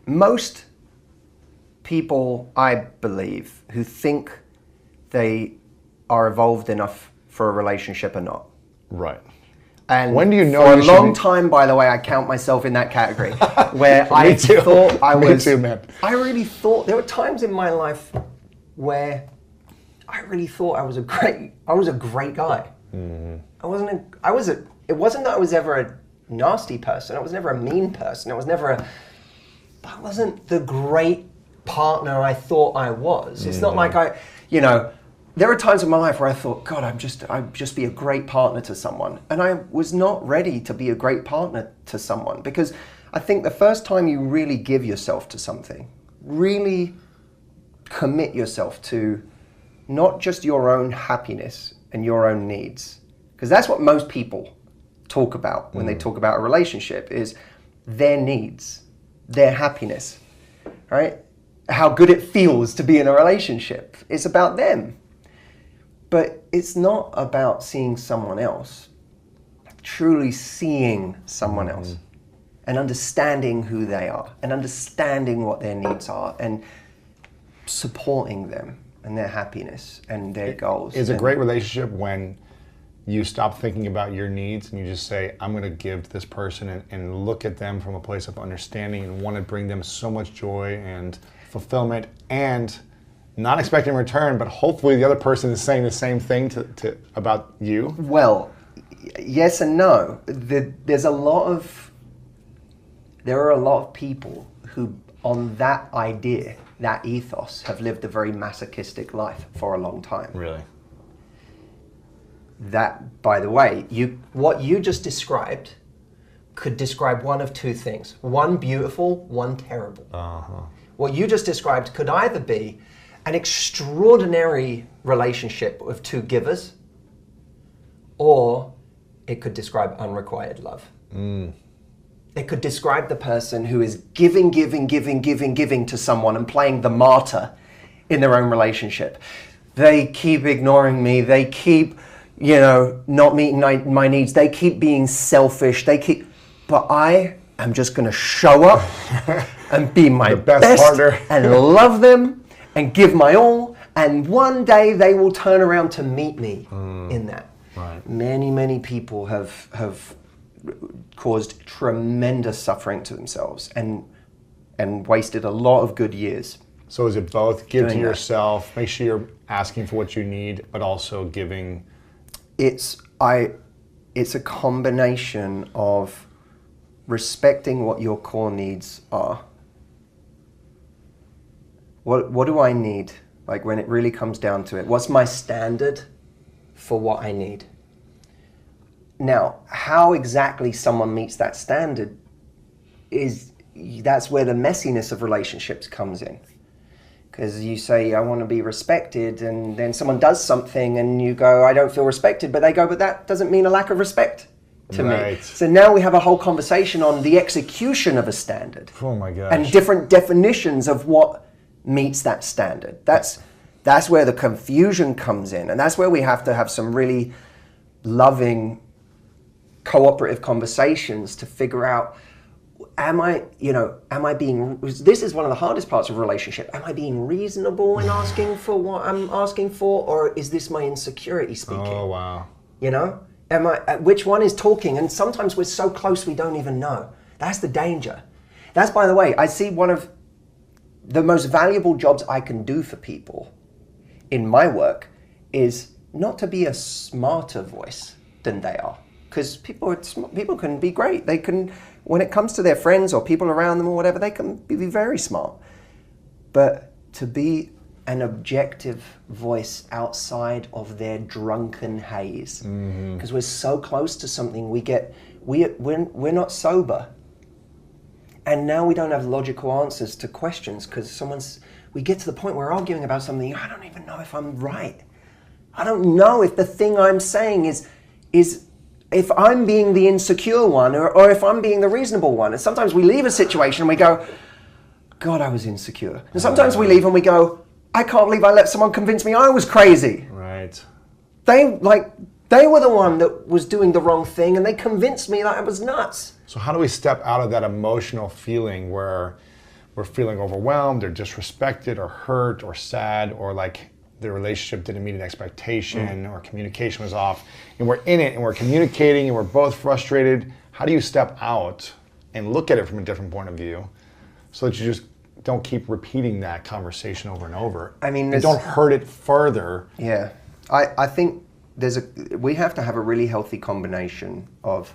Most people, I believe, who think they are evolved enough for a relationship are not. Right. And When do you know for you a should long be- time, by the way, I count myself in that category, where I Me too. thought I Me was. too, man. I really thought there were times in my life where I really thought I was a great guy. It wasn't that I was ever a nasty person. I was never a mean person. I wasn't the great partner I thought I was. It's not like there are times in my life where I thought, God, I'd just be a great partner to someone. And I was not ready to be a great partner to someone, because I think the first time you really give yourself to something, really commit yourself to not just your own happiness and your own needs, because that's what most people talk about when they talk about a relationship, is their needs, their happiness, right? How good it feels to be in a relationship. It's about them. But it's not about seeing someone else, truly seeing someone else and understanding who they are and understanding what their needs are and supporting them and their happiness and their goals. It's a great relationship when you stop thinking about your needs and you just say, I'm going to give to this person and look at them from a place of understanding and want to bring them so much joy and fulfillment, and not expecting a return, but hopefully the other person is saying the same thing to about you. Well, yes and no. There are a lot of people who, on that idea, that ethos, have lived a very masochistic life for a long time. Really? That, by the way, what you just described could describe one of two things. One beautiful, one terrible. What you just described could either be an extraordinary relationship of two givers, or it could describe unrequited love. It could describe the person who is giving to someone and playing the martyr in their own relationship. They keep ignoring me, they keep, not meeting my needs, they keep being selfish, but I I'm just going to show up and be my best partner. and love them and give my all. And one day they will turn around to meet me in that. Right. Many people have caused tremendous suffering to themselves and wasted a lot of good years. So is it both give to Doing that. yourself, make sure you're asking for what you need, but also giving? It's a combination of respecting what your core needs are. What do I need? Like when it really comes down to it, what's my standard for what I need? Now, how exactly someone meets that standard that's where the messiness of relationships comes in. Because you say, I want to be respected, and then someone does something and you go, I don't feel respected, but they go, but that doesn't mean a lack of respect to me. Right. So now we have a whole conversation on the execution of a standard. Oh my gosh. And different definitions of what meets that standard. That's where the confusion comes in, and that's where we have to have some really loving, cooperative conversations to figure out, am I being, this is one of the hardest parts of a relationship, am I being reasonable in asking for what I'm asking for, or is this my insecurity speaking? Oh, wow. You know, which one is talking? And sometimes we're so close we don't even know. That's the danger. That's, by the way, I see one of the most valuable jobs I can do for people in my work is not to be a smarter voice than they are. Because people can be great. They can, when it comes to their friends or people around them or whatever, they can be very smart. But to be an objective voice outside of their drunken haze, because we're so close to something, we're not sober, and now we don't have logical answers to questions because we get to the point where we're arguing about something. I don't even know if I'm right. I don't know if the thing I'm saying is if I'm being the insecure one or if I'm being the reasonable one. And sometimes we leave a situation and we go, God, I was insecure. And sometimes we leave and we go, I can't believe I let someone convince me I was crazy. Right. They were the one that was doing the wrong thing and they convinced me that I was nuts. So how do we step out of that emotional feeling where we're feeling overwhelmed or disrespected or hurt or sad or like the relationship didn't meet an expectation or communication was off, and we're in it and we're communicating and we're both frustrated? How do you step out and look at it from a different point of view so that you just don't keep repeating that conversation over and over? I mean, and don't hurt it further. Yeah, I think we have to have a really healthy combination of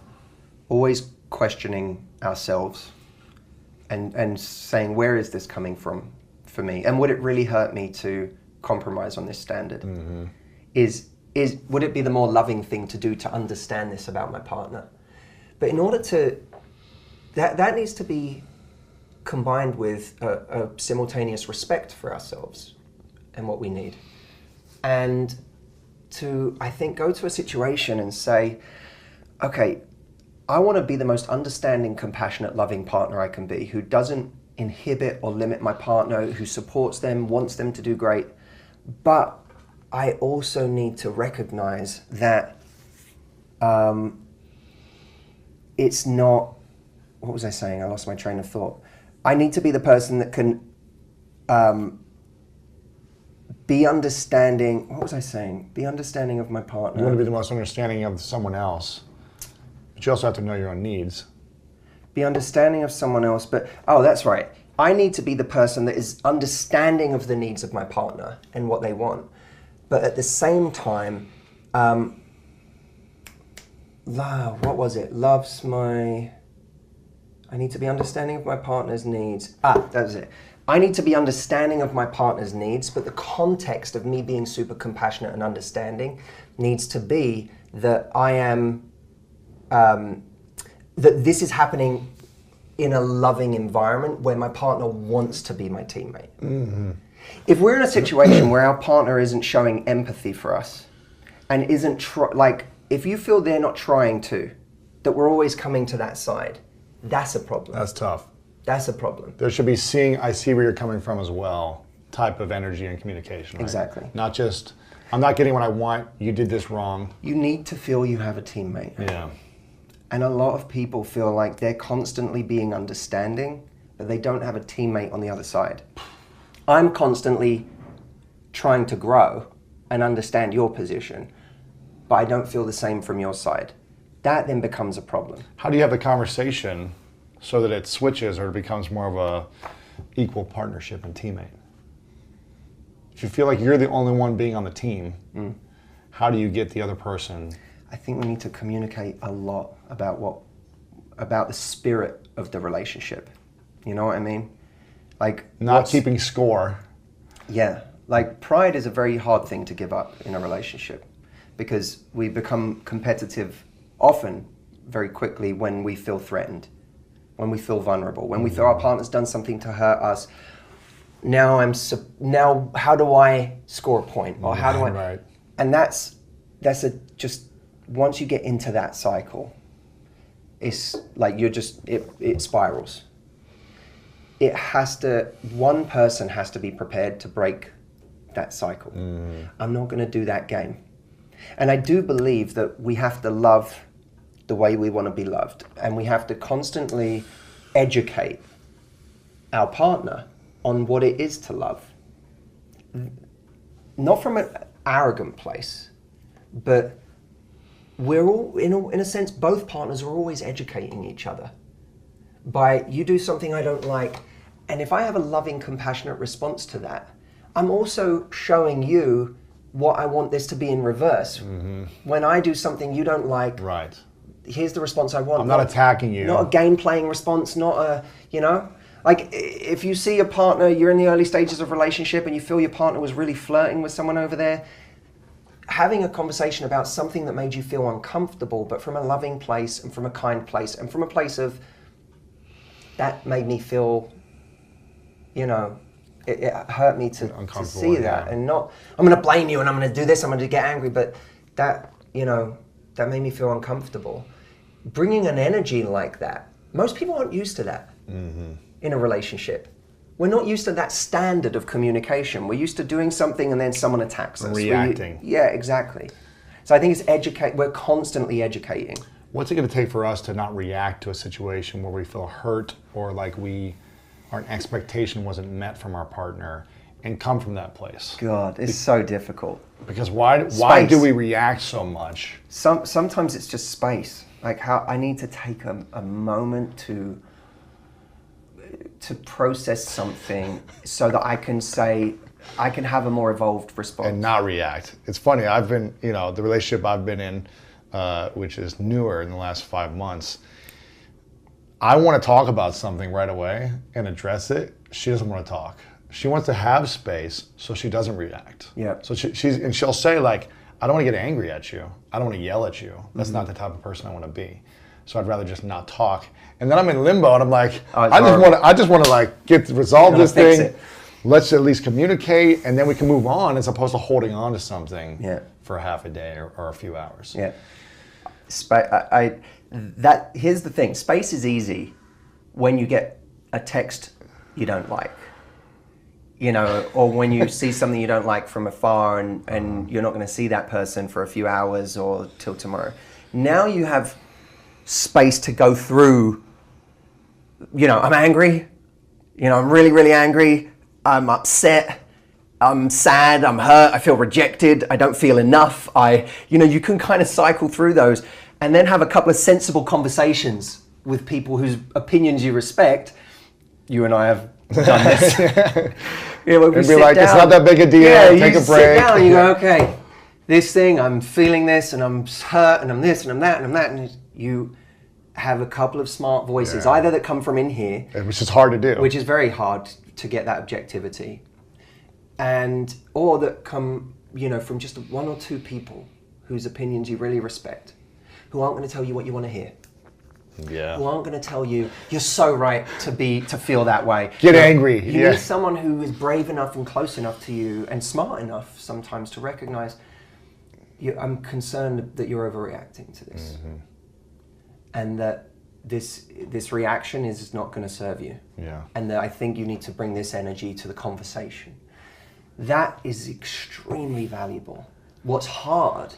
always questioning ourselves and saying, where is this coming from for me? And would it really hurt me to compromise on this standard? Would it be the more loving thing to do to understand this about my partner? But in order to, that needs to be combined with a simultaneous respect for ourselves and what we need. And to, I think, go to a situation and say, okay, I want to be the most understanding, compassionate, loving partner I can be, who doesn't inhibit or limit my partner, who supports them, wants them to do great. But I also need to recognize that it's not, what was I saying? I lost my train of thought. I need to be the person that can be understanding. What was I saying? Be understanding of my partner. You want to be the most understanding of someone else, but you also have to know your own needs. Be understanding of someone else, but, oh, that's right. I need to be the person that is understanding of the needs of my partner and what they want. But at the same time, what was it? I need to be understanding of my partner's needs. That was it. I need to be understanding of my partner's needs, but the context of me being super compassionate and understanding needs to be that I am, that this is happening in a loving environment where my partner wants to be my teammate. Mm-hmm. If we're in a situation where our partner isn't showing empathy for us and isn't, if you feel they're not trying to, that we're always coming to that side, that's a problem. That's tough. That's a problem. There should be I see where you're coming from as well, type of energy and communication. Right? Exactly. Not just, I'm not getting what I want, you did this wrong. You need to feel you have a teammate. Yeah. And a lot of people feel like they're constantly being understanding, but they don't have a teammate on the other side. I'm constantly trying to grow and understand your position, but I don't feel the same from your side. That then becomes a problem. How do you have the conversation so that it switches or it becomes more of a equal partnership and teammate? If you feel like you're the only one being on the team, how do you get the other person? I think we need to communicate a lot about the spirit of the relationship. You know what I mean? Like Not keeping score. Yeah, like pride is a very hard thing to give up in a relationship because we become competitive often very quickly when we feel threatened, when we feel vulnerable, when we feel our partner's done something to hurt us. Now how do I score a point, or how do I? Right. And that's just once you get into that cycle, it's like it spirals. One person has to be prepared to break that cycle. I'm not going to do that game. And I do believe that we have to love the way we want to be loved, and we have to constantly educate our partner on what it is to love. Not from an arrogant place, but we're all, in a sense, both partners are always educating each other. By you do something I don't like, and if I have a loving, compassionate response to that, I'm also showing you what I want this to be in reverse. When I do something you don't like, Right. here's the response I want. I'm not attacking you. Not a game-playing response, not a, like if you see a partner, you're in the early stages of a relationship and you feel your partner was really flirting with someone over there, having a conversation about something that made you feel uncomfortable, but from a loving place and from a kind place and from a place of, that made me feel, it hurt me to see that, and not, I'm going to blame you and I'm going to do this, I'm going to get angry, but that, that made me feel uncomfortable. Bringing an energy like that, most people aren't used to that in a relationship. We're not used to that standard of communication. We're used to doing something and then someone attacks us. Reacting. Yeah, exactly. So I think we're constantly educating. What's it going to take for us to not react to a situation where we feel hurt or like our expectation wasn't met from our partner, and come from that place? God, it's so difficult. Because why do we react so much? Sometimes it's just space. Like how I need to take a moment to process something so that I can have a more evolved response. And not react. It's funny, I've been, the relationship I've been in, which is newer in the last 5 months, I want to talk about something right away and address it. She doesn't want to talk. She wants to have space so she doesn't react. Yeah. So she'll say like, I don't want to get angry at you. I don't want to yell at you. That's not the type of person I want to be. So I'd rather just not talk. And then I'm in limbo and I'm like, I just want to like resolve this thing. Let's at least communicate, and then we can move on, as opposed to holding on to something for half a day or a few hours. Yeah. Here's the thing. Space is easy when you get a text you don't like, or when you see something you don't like from afar and you're not going to see that person for a few hours or till tomorrow. Now you have space to go through, I'm angry, I'm really, really angry, I'm upset, I'm sad, I'm hurt, I feel rejected, I don't feel enough. You can kind of cycle through those and then have a couple of sensible conversations with people whose opinions you respect. You and I have done this. And be like, it's not that big a deal, take a break. Sit down and you go, okay, this thing, I'm feeling this and I'm hurt and I'm this and I'm that and I'm that. And you have a couple of smart voices, either that come from in here. Which is hard to do. Which is very hard to get that objectivity. Or that come, from just one or two people whose opinions you really respect, who aren't going to tell you what you want to hear. Yeah. Who aren't going to tell you, you're so right to feel that way. Get angry. You need someone who is brave enough and close enough to you and smart enough sometimes to recognize, I'm concerned that you're overreacting to this. And that this reaction is not going to serve you. Yeah. And that I think you need to bring this energy to the conversation. That is extremely valuable. What's hard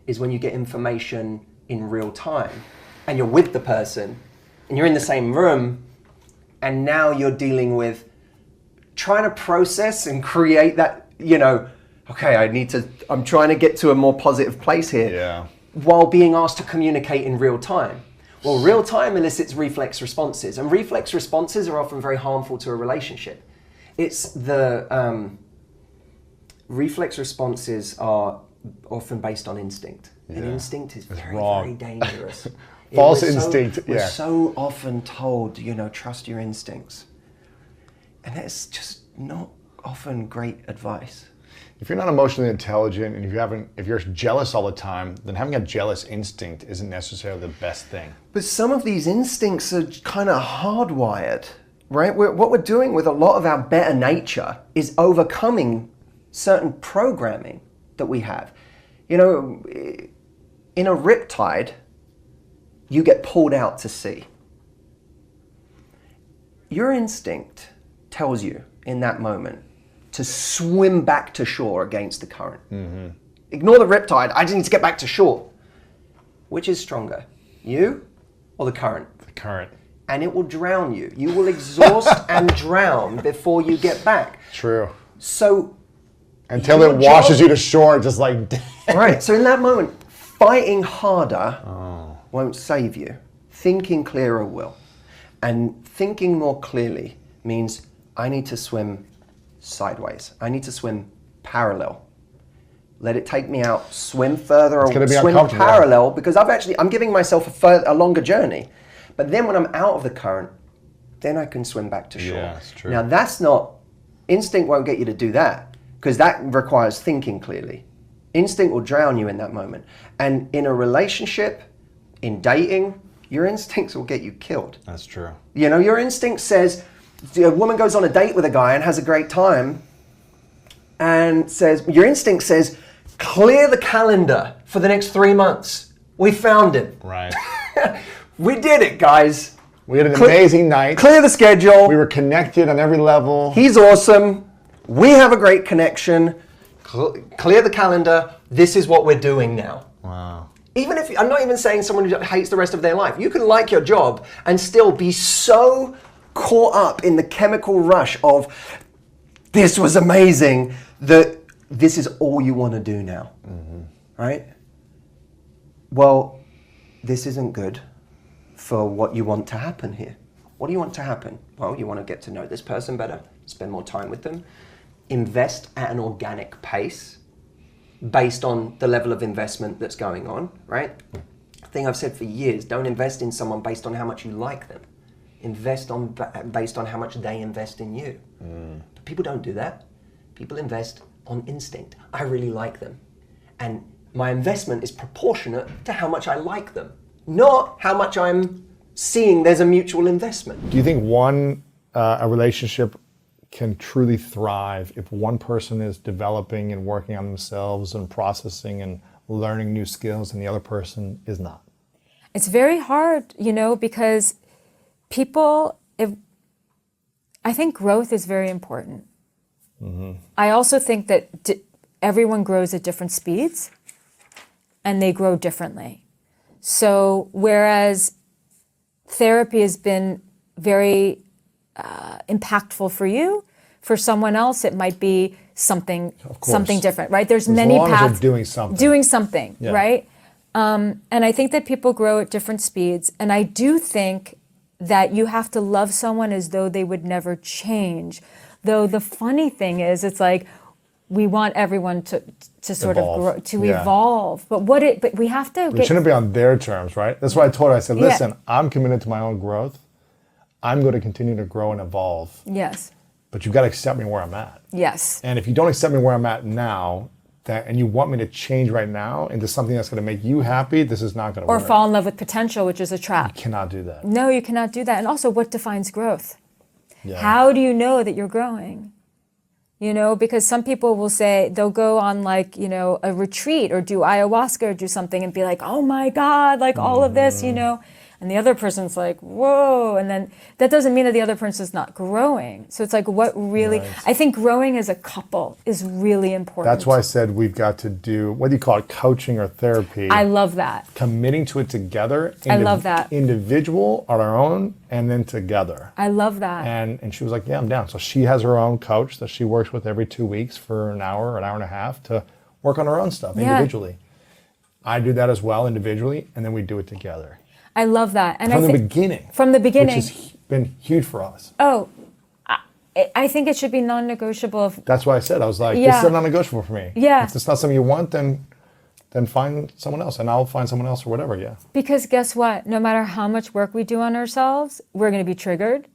is when you get information in real time and you're with the person and you're in the same room, and now you're dealing with trying to process and create that, okay, I'm trying to get to a more positive place here while being asked to communicate in real time. Well, real time elicits reflex responses, and reflex responses are often very harmful to a relationship. It's the reflex responses are often based on instinct, and instinct is very, very dangerous. False instinct. We're so often told, trust your instincts, and that's just not often great advice. If you're not emotionally intelligent and if you're jealous all the time, then having a jealous instinct isn't necessarily the best thing. But some of these instincts are kind of hardwired, right? What we're doing with a lot of our better nature is overcoming certain programming that we have. In a riptide, you get pulled out to sea. Your instinct tells you in that moment to swim back to shore against the current. Mm-hmm. Ignore the riptide, I just need to get back to shore. Which is stronger, you or the current? The current. And it will drown you. You will exhaust and drown before you get back. True. So until it washes you to shore, just like right. So in that moment, fighting harder won't save you. Thinking clearer will. And thinking more clearly means I need to swim sideways. I need to swim parallel. Let it take me out, swim further, or swim parallel, because I'm giving myself a longer journey. But then when I'm out of the current, then I can swim back to shore. Yeah, that's true. Now instinct won't get you to do that, because that requires thinking clearly. Instinct will drown you in that moment. And in a relationship, in dating, your instincts will get you killed. That's true. Your instinct says, a woman goes on a date with a guy and has a great time, and your instinct says, clear the calendar for the next 3 months. We found him. Right. We did it, guys. We had an amazing night. Clear the schedule. We were connected on every level. He's awesome. We have a great connection. Clear the calendar. This is what we're doing now. Wow. Even if, I'm not even saying someone who hates the rest of their life. You can like your job and still be so caught up in the chemical rush of this was amazing that this is all you want to do now. Mm-hmm. Right? Well, this isn't good for what you want to happen here. What do you want to happen? Well, you want to get to know this person better, spend more time with them, invest at an organic pace based on the level of investment that's going on, right? A thing I've said for years, don't invest in someone based on how much you like them. Invest based on how much they invest in you. But people don't do that. People invest on instinct. I really like them. And my investment is proportionate to how much I like them, not how much I'm seeing there's a mutual investment. Do you think a relationship can truly thrive if one person is developing and working on themselves and processing and learning new skills and the other person is not? It's very hard, because I think growth is very important. Mm-hmm. I also think that everyone grows at different speeds and they grow differently. So whereas therapy has been very impactful for you, for someone else it might be something different, right? There's many paths. Doing something, yeah. Right? And I think that people grow at different speeds, and I do think that you have to love someone as though they would never change. Though the funny thing is, it's like we want everyone to sort of grow, to evolve. But we have to. It shouldn't be on their terms, right? That's why I told her. I said, "Listen, I'm committed to my own growth. I'm going to continue to grow and evolve. Yes. But you've got to accept me where I'm at. Yes. And if you don't accept me where I'm at now, and you want me to change right now into something that's going to make you happy, this is not going to work. Or fall in love with potential, which is a trap. You cannot do that. No, you cannot do that. And also, what defines growth? Yeah. How do you know that you're growing? Because some people will say, they'll go on a retreat or do ayahuasca or do something and be like, oh my God, all of this, And And the other person's like, whoa. And then that doesn't mean that the other person's not growing. So it's like what really, I think growing as a couple is really important. That's why I said we've got to do, what do you call it, coaching or therapy? I love that. Committing to it together. I love that. Individual on our own and then together. I love that. And she was like, yeah, I'm down. So she has her own coach that she works with every 2 weeks for an hour and a half to work on her own stuff individually. I do that as well individually, and then we do it together. I love that. And From the beginning. Which has been huge for us. Oh, I think it should be non-negotiable. That's why I said, I was like, this is a non-negotiable for me. Yeah. If it's not something you want, then find someone else, and I'll find someone else or whatever, yeah. Because guess what? No matter how much work we do on ourselves, we're going to be triggered.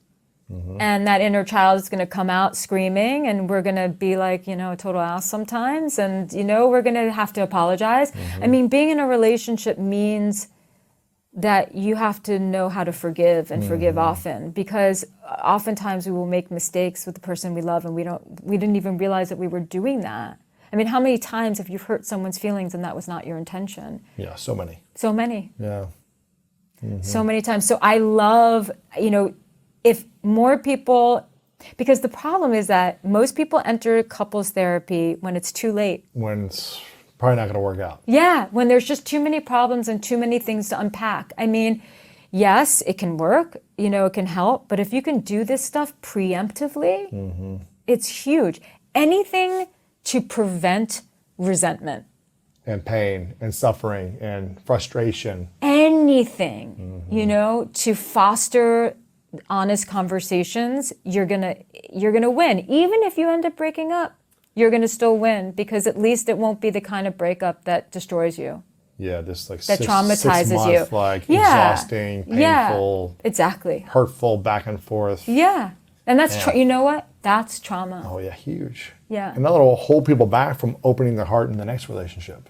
And that inner child is going to come out screaming, and we're going to be like, a total ass sometimes. And, we're going to have to apologize. I mean, being in a relationship means that you have to know how to forgive and forgive often, because oftentimes we will make mistakes with the person we love, and we didn't even realize that we were doing that. I mean, how many times have you hurt someone's feelings and that was not your intention? Yeah, so many. So many. Yeah. So many times. So I love, if more people, because the problem is that most people enter couples therapy when it's too late. When it's probably not going to work out. Yeah, when there's just too many problems and too many things to unpack. I mean, yes, it can work, it can help, but if you can do this stuff preemptively, it's huge. Anything to prevent resentment. And pain and suffering and frustration. Anything, to foster honest conversations, you're gonna win. Even if you end up breaking up, you're gonna still win, because at least it won't be the kind of breakup that destroys you. Yeah, this like that traumatizes 6 month, you. like exhausting, painful, exactly, hurtful back and forth. Yeah, and that's you know what? That's trauma. Oh yeah, huge. Yeah, and that'll hold people back from opening their heart in the next relationship.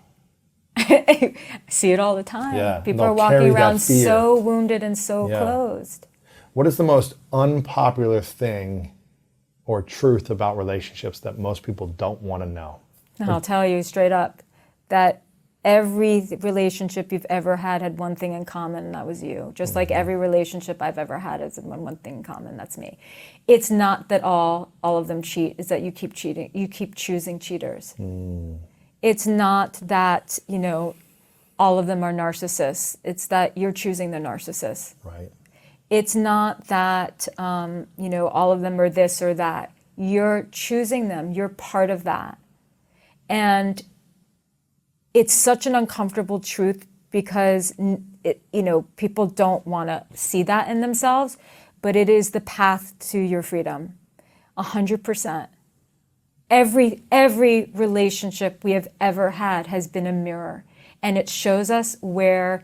I see it all the time. Yeah, people are walking around so wounded and so closed. What is the most unpopular thing or truth about relationships that most people don't want to know? I'll tell you straight up that every relationship you've ever had one thing in common, and that was you. Just like every relationship I've ever had has one thing in common, that's me. It's not that all of them cheat, it's that you keep cheating, you keep choosing cheaters. It's not that, all of them are narcissists, it's that you're choosing the narcissist. Right. It's not that, all of them are this or that. You're choosing them. You're part of that. And it's such an uncomfortable truth, because, people don't want to see that in themselves, but it is the path to your freedom, 100%. Every relationship we have ever had has been a mirror, and it shows us where.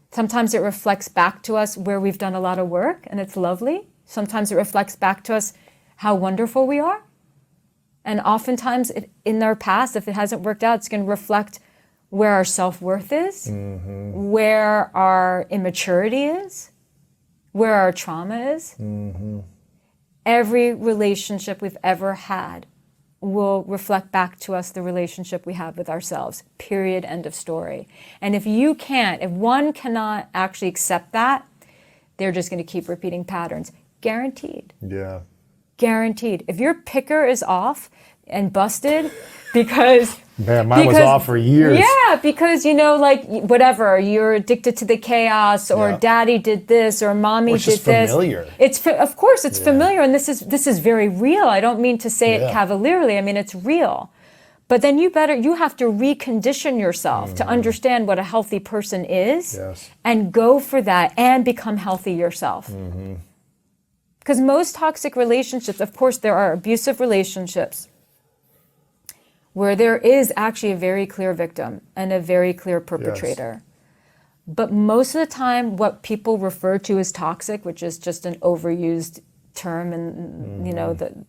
Sometimes it reflects back to us where we've done a lot of work, and it's lovely. Sometimes it reflects back to us how wonderful we are. And oftentimes in our past, if it hasn't worked out, it's going to reflect where our self-worth is, where our immaturity is, where our trauma is. Every relationship we've ever had will reflect back to us the relationship we have with ourselves, period, end of story. And if one cannot actually accept that, they're just going to keep repeating patterns. Guaranteed. Yeah. Guaranteed. If your picker is off and busted because... Man, mine was off for years. Yeah, because, whatever, you're addicted to the chaos, or daddy did this, or mommy did this. It's familiar. Of course, it's familiar, and this is very real. I don't mean to say it cavalierly. I mean, it's real. But then you have to recondition yourself to understand what a healthy person is, and go for that and become healthy yourself. Because most toxic relationships, of course, there are abusive relationships where there is actually a very clear victim and a very clear perpetrator. But most of the time, what people refer to as toxic, which is just an overused term in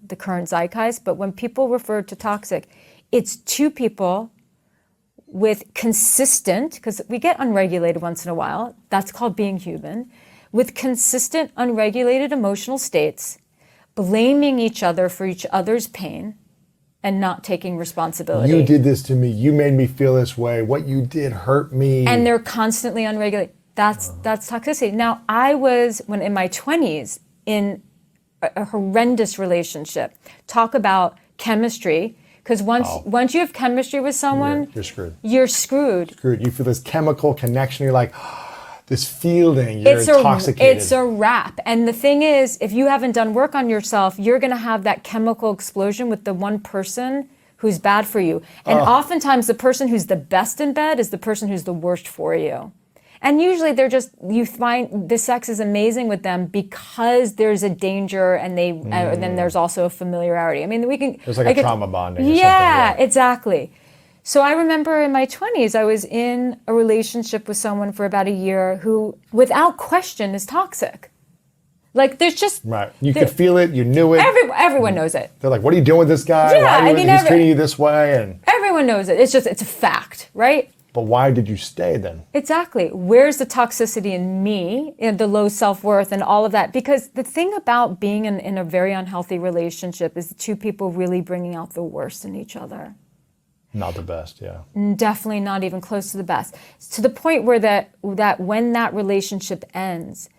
the current zeitgeist, but when people refer to toxic, it's two people with consistent, because we get unregulated once in a while, that's called being human, with consistent unregulated emotional states, blaming each other for each other's pain, and not taking responsibility. You did this to me. You made me feel this way. What you did hurt me. And they're constantly unregulated. That's toxicity. Now, I was, when in my 20s, in a horrendous relationship. Talk about chemistry, because once you have chemistry with someone, you're screwed. You're screwed. You feel this chemical connection. You're like, this feeling. You're intoxicated. It's a wrap. And the thing is, if you haven't done work on yourself, you're going to have that chemical explosion with the one person who's bad for you. And oftentimes, the person who's the best in bed is the person who's the worst for you. And usually you find the sex is amazing with them because there's a danger and then there's also a familiarity. I mean, there's like a trauma bonding. Yeah, exactly. So I remember in my 20s, I was in a relationship with someone for about a year who, without question, is toxic. Like there's just... Right. You could feel it, you knew it. Everyone knows it. They're like, what are you doing with this guy? Yeah, He's treating you this way? And everyone knows it. It's a fact, right? But why did you stay then? Exactly. Where's the toxicity in me, in the low self-worth and all of that? Because the thing about being in a very unhealthy relationship is the two people really bringing out the worst in each other. Not the best, yeah. Definitely not even close to the best. To the point where that when that relationship ends,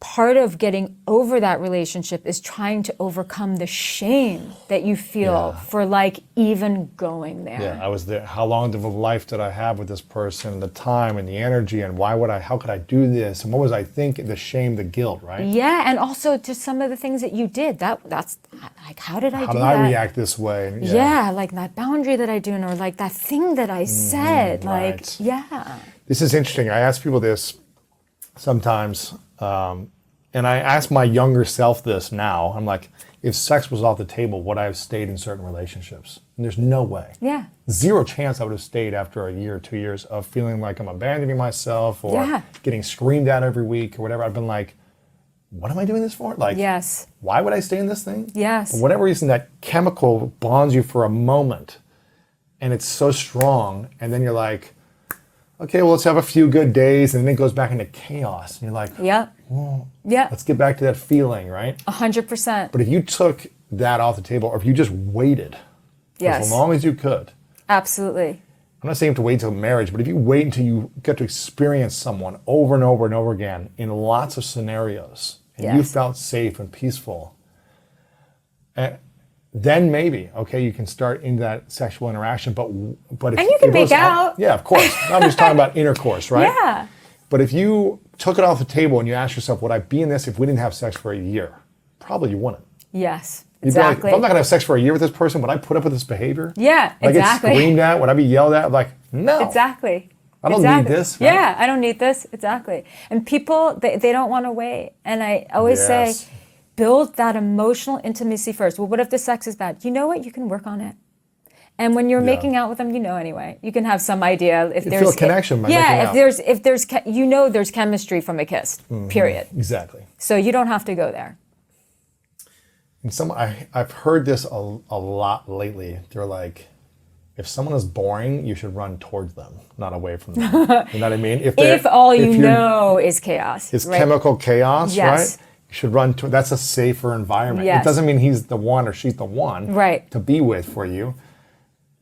part of getting over that relationship is trying to overcome the shame that you feel for like even going there. Yeah, I was there. How long of a life did I have with this person? The time and the energy, and how could I do this? And what was I thinking? The shame, the guilt, right? Yeah, and also just some of the things that you did. That's like, how did I do that? How did I react this way? Yeah, like that boundary that I do, or like that thing that I said. Like, right. yeah. This is interesting. I ask people this sometimes. And I ask my younger self this now. I'm like, if sex was off the table, would I have stayed in certain relationships? And there's no way. Yeah. Zero chance I would have stayed after a year or 2 years of feeling like I'm abandoning myself or getting screamed at every week or whatever. I've been like, what am I doing this for? Like, yes. Why would I stay in this thing? Yes. For whatever reason, that chemical bonds you for a moment. And it's so strong. And then you're like, okay, well, let's have a few good days. And then it goes back into chaos. And you're like, let's get back to that feeling, right? 100%. But if you took that off the table, or if you just waited for as long as you could. Absolutely. I'm not saying you have to wait till marriage, but if you wait until you get to experience someone over and over and over again in lots of scenarios, and you felt safe and peaceful, then maybe, okay, you can start into that sexual interaction, but if and you can make out. Yeah, of course. I'm just talking about intercourse, right? Yeah. But if you took it off the table and you ask yourself, would I be in this if we didn't have sex for a year? Probably you wouldn't. Yes, You'd exactly. be like, if I'm not gonna have sex for a year with this person, would I put up with this behavior? Yeah, would exactly. I get screamed at? Would I be yelled at? Like, no. Exactly. I don't need this. Right? Yeah, I don't need this. Exactly. And people, they don't want to wait. And I always say, build that emotional intimacy first. Well, what if the sex is bad? You know what? You can work on it. And when you're making out with them, you know anyway. You can have some idea if there's feel a connection by making out. if there's there's chemistry from a kiss. Period. Exactly. So you don't have to go there. And I've heard this a lot lately. They're like, if someone is boring, you should run towards them, not away from them. You know what I mean? If all you know is chaos. It's chemical chaos, yes. right? You should run to. That's a safer environment. Yes. It doesn't mean he's the one or she's the one to be with for you.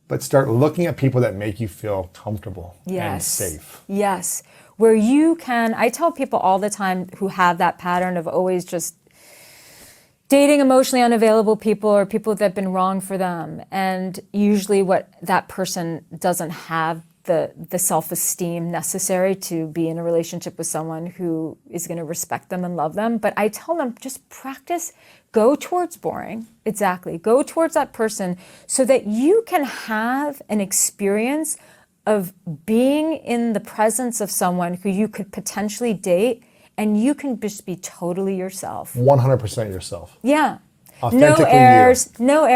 But start looking at people that make you feel comfortable and safe. Yes. Where you can, I tell people all the time who have that pattern of always just dating emotionally unavailable people or people that have been wrong for them. And usually what that person doesn't have the self-esteem necessary to be in a relationship with someone who is going to respect them and love them. But I tell them, just practice, go towards boring. Exactly. Go towards that person so that you can have an experience of being in the presence of someone who you could potentially date, and you can just be totally yourself. 100% yourself. Yeah. No airs, no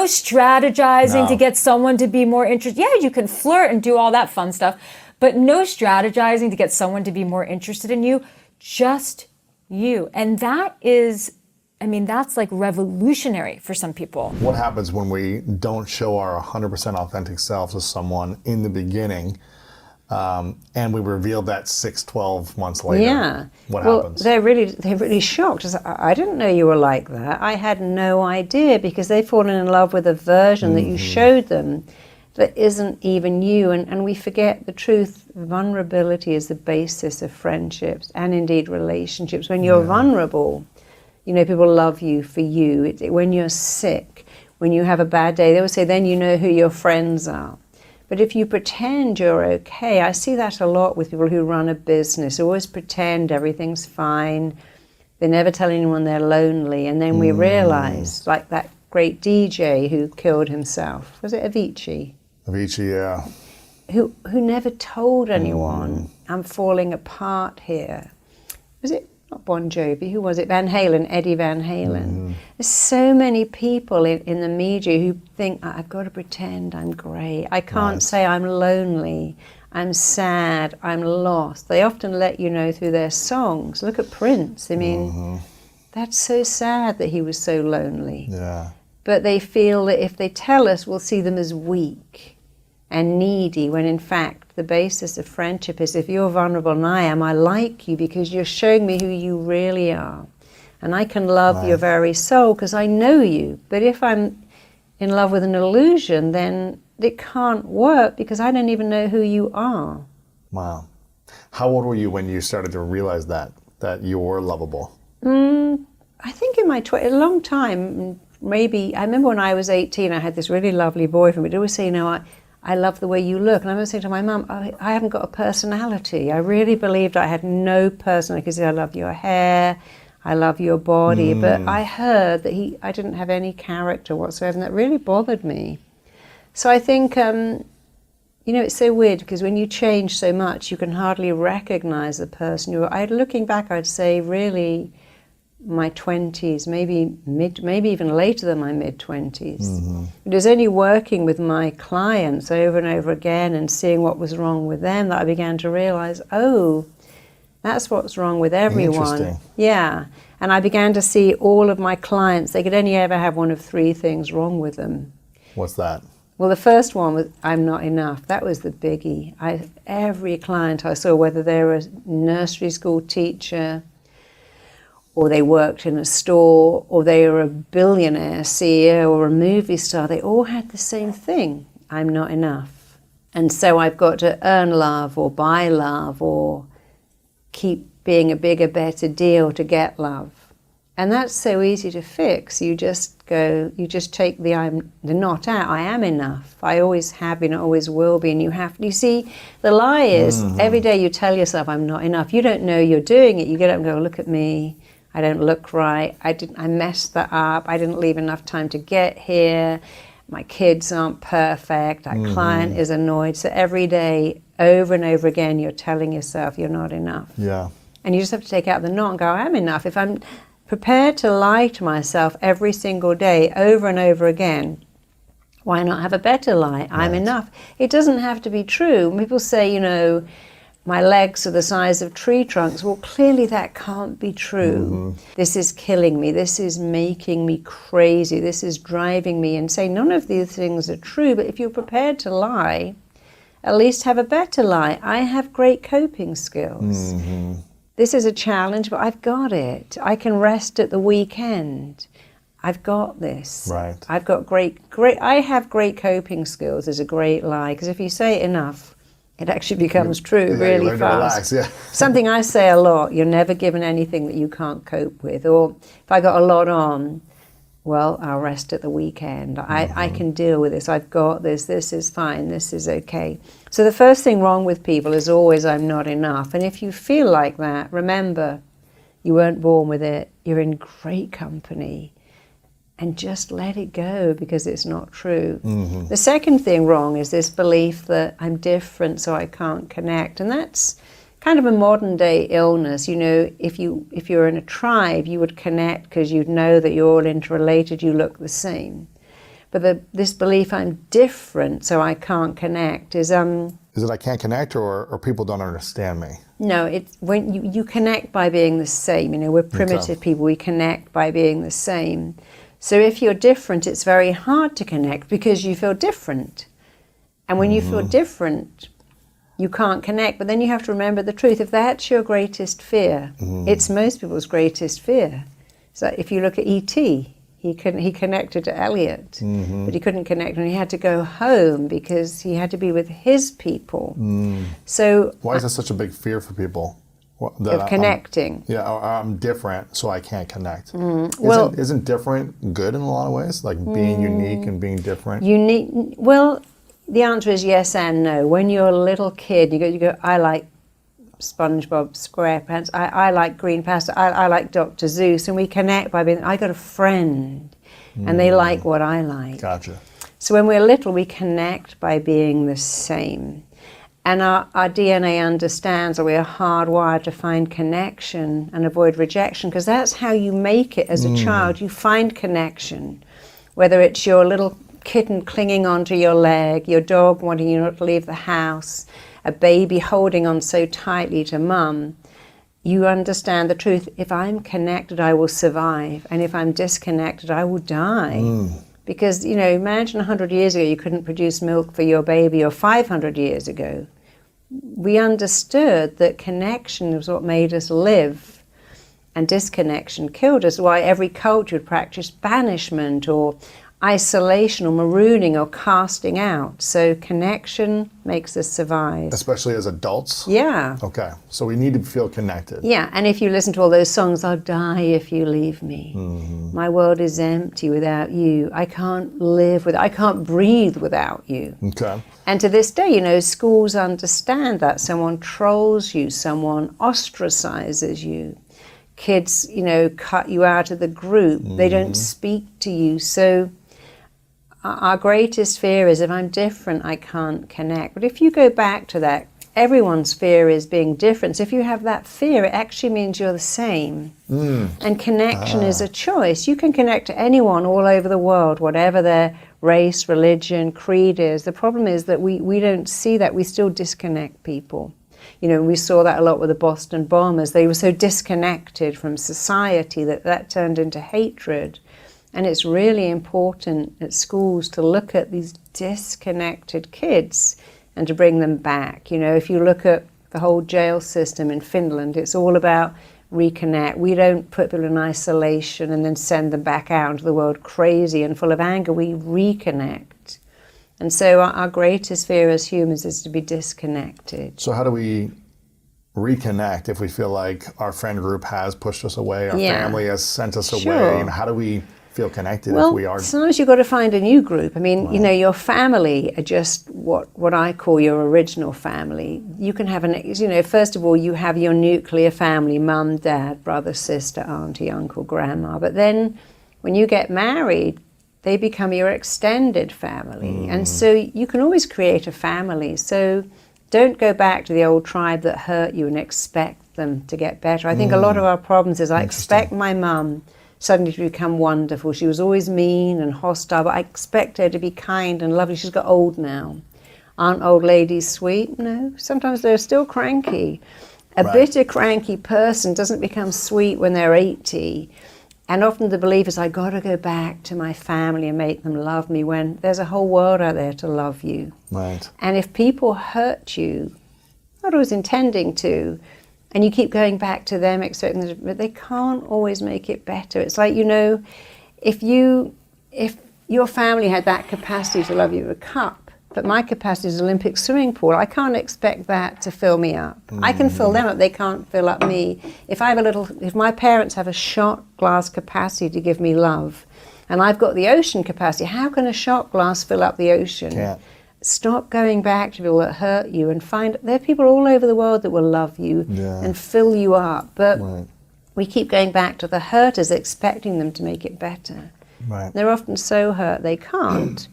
strategizing to get someone to be more interested. Yeah, you can flirt and do all that fun stuff, but no strategizing to get someone to be more interested in you, just you. And that is, that's like revolutionary for some people. What happens when we don't show our 100% authentic selves to someone in the beginning, and we reveal that 6-12 months later? Yeah. What happens? They're really shocked. I didn't know you were like that. I had no idea, because they've fallen in love with a version that you showed them. that isn't even you. And we forget the truth. Vulnerability is the basis of friendships and indeed relationships. When you're vulnerable, you know, people love you for you. When you're sick, when you have a bad day, they always say, then you know who your friends are. But if you pretend you're okay, I see that a lot with people who run a business, always pretend everything's fine. They never tell anyone they're lonely. And then we realize, like that great DJ who killed himself, was it Avicii? Avicii, yeah. Who never told anyone, I'm falling apart here. Was it not Bon Jovi? Who was it? Van Halen, Eddie Van Halen. There's so many people in the media who think, I've got to pretend I'm great. I can't say I'm lonely, I'm sad, I'm lost. They often let you know through their songs. Look at Prince. I mean, that's so sad that he was so lonely. Yeah. But they feel that if they tell us, we'll see them as weak and needy, when in fact the basis of friendship is, if you're vulnerable and I am, I like you because you're showing me who you really are. And I can love your very soul because I know you. But if I'm in love with an illusion, then it can't work because I don't even know who you are. Wow. How old were you when you started to realize that you were lovable? I think in my a long time, maybe, I remember when I was 18, I had this really lovely boyfriend, but he'd always say, you know, I love the way you look. And I remember saying to my mum, I haven't got a personality. I really believed I had no personality because I love your hair, I love your body. But I heard that I didn't have any character whatsoever, and that really bothered me. So I think, you know, it's so weird because when you change so much, you can hardly recognize the person you are. Looking back, I'd say really my 20s, maybe even later than my mid-20s. It was only working with my clients over and over again and seeing what was wrong with them that I began to realize, oh, that's what's wrong with everyone. Interesting. Yeah. And I began to see all of my clients, they could only ever have one of three things wrong with them. What's that? Well, the first one was, I'm not enough. That was the biggie. Every client I saw, whether they were a nursery school teacher, or they worked in a store, or they were a billionaire CEO or a movie star, they all had the same thing. I'm not enough. And so I've got to earn love or buy love or keep being a bigger, better deal to get love. And that's so easy to fix. You just take the not out. I am enough. I always have been, I always will be. And you see, the lie is every day you tell yourself I'm not enough. You don't know you're doing it. You get up and go, look at me. I don't look right. I messed that up. I didn't leave enough time to get here. My kids aren't perfect. That client is annoyed. So every day, over and over again, you're telling yourself you're not enough. Yeah. And you just have to take out the not and go, I am enough. If I'm prepared to lie to myself every single day, over and over again, why not have a better lie? I'm enough. It doesn't have to be true. When people say, you know, my legs are the size of tree trunks. Well, clearly that can't be true. This is killing me. This is making me crazy. This is driving me insane. None of these things are true, but if you're prepared to lie, at least have a better lie. I have great coping skills. This is a challenge, but I've got it. I can rest at the weekend. I've got this. Right. I've got I have great coping skills is a great lie, because if you say it enough, it actually becomes true really you fast. to relax, Something I say a lot, you're never given anything that you can't cope with. Or if I got a lot on, well, I'll rest at the weekend. I can deal with this. I've got this. This is fine. This is okay. So the first thing wrong with people is always I'm not enough. And if you feel like that, remember, you weren't born with it. You're in great company. And just let it go because it's not true. The second thing wrong is this belief that I'm different so I can't connect. And that's kind of a modern day illness. You know, if you're in a tribe, you would connect because you'd know that you're all interrelated, you look the same. But this belief I'm different so I can't connect is Is it I can't connect or people don't understand me? No, it's when you connect by being the same. You know, we're primitive people, we connect by being the same. So if you're different, it's very hard to connect because you feel different. And when you feel different, you can't connect. But then you have to remember the truth. If that's your greatest fear, it's most people's greatest fear. So if you look at E.T., He connected to Elliot, but he couldn't connect, and he had to go home because he had to be with his people. So Why is that such a big fear for people? Of connecting. I'm different, so I can't connect. Well, isn't different good in a lot of ways? Like being unique and being different? Unique. Well, the answer is yes and no. When you're a little kid, you go, I like SpongeBob SquarePants, I like green pasta, I like Dr. Seuss, and we connect by being, I got a friend, and they like what I like. Gotcha. So when we're little, we connect by being the same. And our DNA understands that we are hardwired to find connection and avoid rejection, because that's how you make it as a child. You find connection, whether it's your little kitten clinging onto your leg, your dog wanting you not to leave the house, a baby holding on so tightly to mum. You understand the truth. If I'm connected, I will survive. And if I'm disconnected, I will die. Because, you know, imagine 100 years ago you couldn't produce milk for your baby, or 500 years ago. We understood that connection was what made us live, and disconnection killed us. Why every culture would practice banishment or isolation or marooning or casting out. So connection makes us survive. Especially as adults? Yeah. Okay, so we need to feel connected. Yeah, and if you listen to all those songs, I'll die if you leave me. My world is empty without you. I can't live I can't breathe without you. Okay. And to this day, you know, schools understand that. Someone trolls you, someone ostracizes you. Kids, you know, cut you out of the group. They don't speak to you. So our greatest fear is if I'm different, I can't connect. But if you go back to that, everyone's fear is being different. So if you have that fear, it actually means you're the same. And connection is a choice. You can connect to anyone all over the world, whatever their race, religion, creed is. The problem is that we don't see that. We still disconnect people. You know, we saw that a lot with the Boston bombers. They were so disconnected from society that turned into hatred. And it's really important at schools to look at these disconnected kids and to bring them back. You know, if you look at the whole jail system in Finland, it's all about reconnect. We don't put people in isolation and then send them back out into the world crazy and full of anger. We reconnect. And so our greatest fear as humans is to be disconnected. So how do we reconnect if we feel like our friend group has pushed us away, our family has sent us away? And how do we feel connected if we are? Sometimes you've got to find a new group. I mean, you know, your family are just what I call your original family. You can have you know, first of all, you have your nuclear family, mum, dad, brother, sister, auntie, uncle, grandma. But then when you get married, they become your extended family. And so you can always create a family. So don't go back to the old tribe that hurt you and expect them to get better. I think a lot of our problems is I expect my mum suddenly to become wonderful. She was always mean and hostile, but I expect her to be kind and lovely. She's got old now. Aren't old ladies sweet? No, sometimes they're still cranky. A bitter, cranky person doesn't become sweet when they're 80. And often the belief is, I got to go back to my family and make them love me, when there's a whole world out there to love you. Right. And if people hurt you, not always intending to, and you keep going back to them expecting them to, but they can't always make it better. It's like, you know, if your family had that capacity to love you with a cup, but my capacity is an Olympic swimming pool, I can't expect that to fill me up. I can fill them up, they can't fill up me. If my parents have a shot glass capacity to give me love, and I've got the ocean capacity, how can a shot glass fill up the ocean? Can't. Stop going back to people that hurt you and there are people all over the world that will love you and fill you up. But we keep going back to the hurters, expecting them to make it better. They're often so hurt they can't.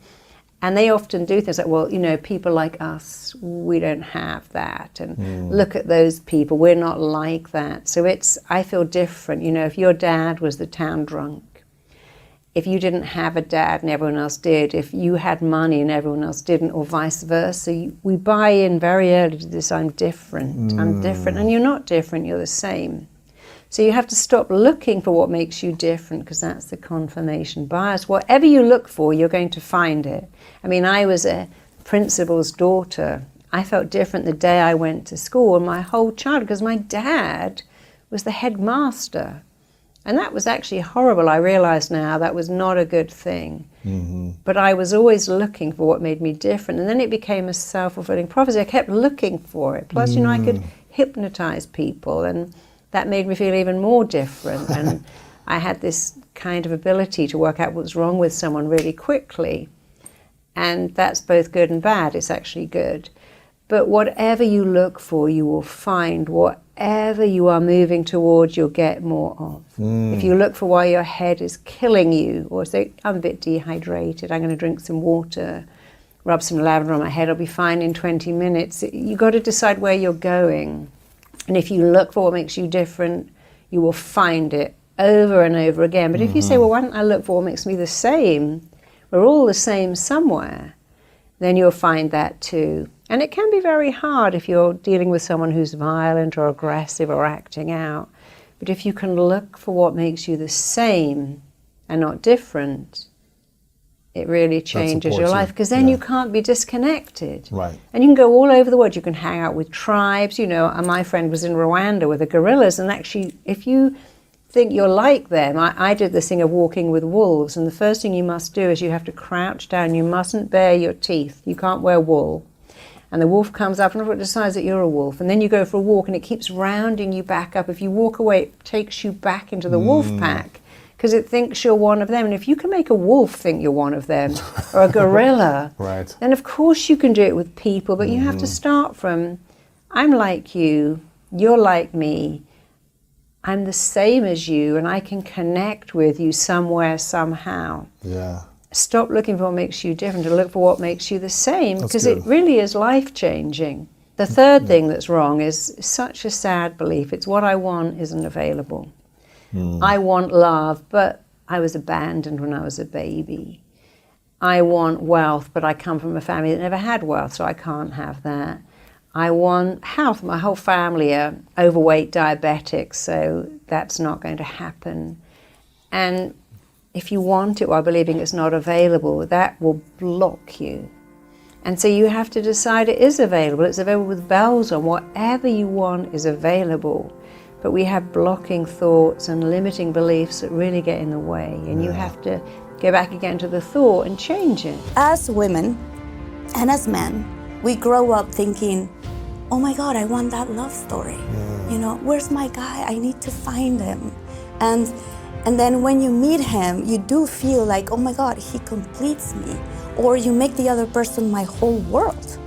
And they often do things like, well, you know, people like us, we don't have that. And look at those people, we're not like that. So I feel different. You know, if your dad was the town drunk, if you didn't have a dad and everyone else did, if you had money and everyone else didn't, or vice versa, we buy in very early to this, I'm different, and you're not different, you're the same. So you have to stop looking for what makes you different, because that's the confirmation bias. Whatever you look for, you're going to find it. I mean, I was a principal's daughter. I felt different the day I went to school, and my whole childhood, because my dad was the headmaster. And that was actually horrible. I realize now that was not a good thing. But I was always looking for what made me different. And then it became a self-fulfilling prophecy. I kept looking for it. Plus, you know, I could hypnotize people, and that made me feel even more different. And I had this kind of ability to work out what's wrong with someone really quickly. And that's both good and bad. It's actually good. But whatever you look for, you will find. Whatever you are moving towards, you'll get more of. If you look for why your head is killing you, or say, I'm a bit dehydrated, I'm going to drink some water, rub some lavender on my head, I'll be fine in 20 minutes. You've got to decide where you're going. And if you look for what makes you different, you will find it over and over again. But if you say, well, why don't I look for what makes me the same? We're all the same somewhere. Then you'll find that too. And it can be very hard if you're dealing with someone who's violent or aggressive or acting out. But if you can look for what makes you the same and not different, it really changes your life, because then you can't be disconnected. Right. And you can go all over the world. You can hang out with tribes. You know, my friend was in Rwanda with the gorillas, and actually, if you think you're like them, I did this thing of walking with wolves, and the first thing you must do is you have to crouch down. You mustn't bare your teeth. You can't wear wool. And the wolf comes up and it decides that you're a wolf. And then you go for a walk and it keeps rounding you back up. If you walk away, it takes you back into the wolf pack because it thinks you're one of them. And if you can make a wolf think you're one of them, or a gorilla, right, then of course you can do it with people. But you have to start from, I'm like you, you're like me, I'm the same as you, and I can connect with you somewhere, somehow. Yeah. Stop looking for what makes you different and look for what makes you the same, because it really is life-changing. The third thing that's wrong is such a sad belief. It's what I want isn't available. I want love, but I was abandoned when I was a baby. I want wealth, but I come from a family that never had wealth, so I can't have that. I want health. My whole family are overweight diabetics, so that's not going to happen. And if you want it while believing it's not available, that will block you. And so you have to decide it is available. It's available with bells on. Whatever you want is available. But we have blocking thoughts and limiting beliefs that really get in the way. And you have to go back again to the thought and change it. As women and as men, we grow up thinking, oh my God, I want that love story. You know, where's my guy? I need to find him. And then when you meet him, you do feel like, oh my God, he completes me. Or you make the other person my whole world.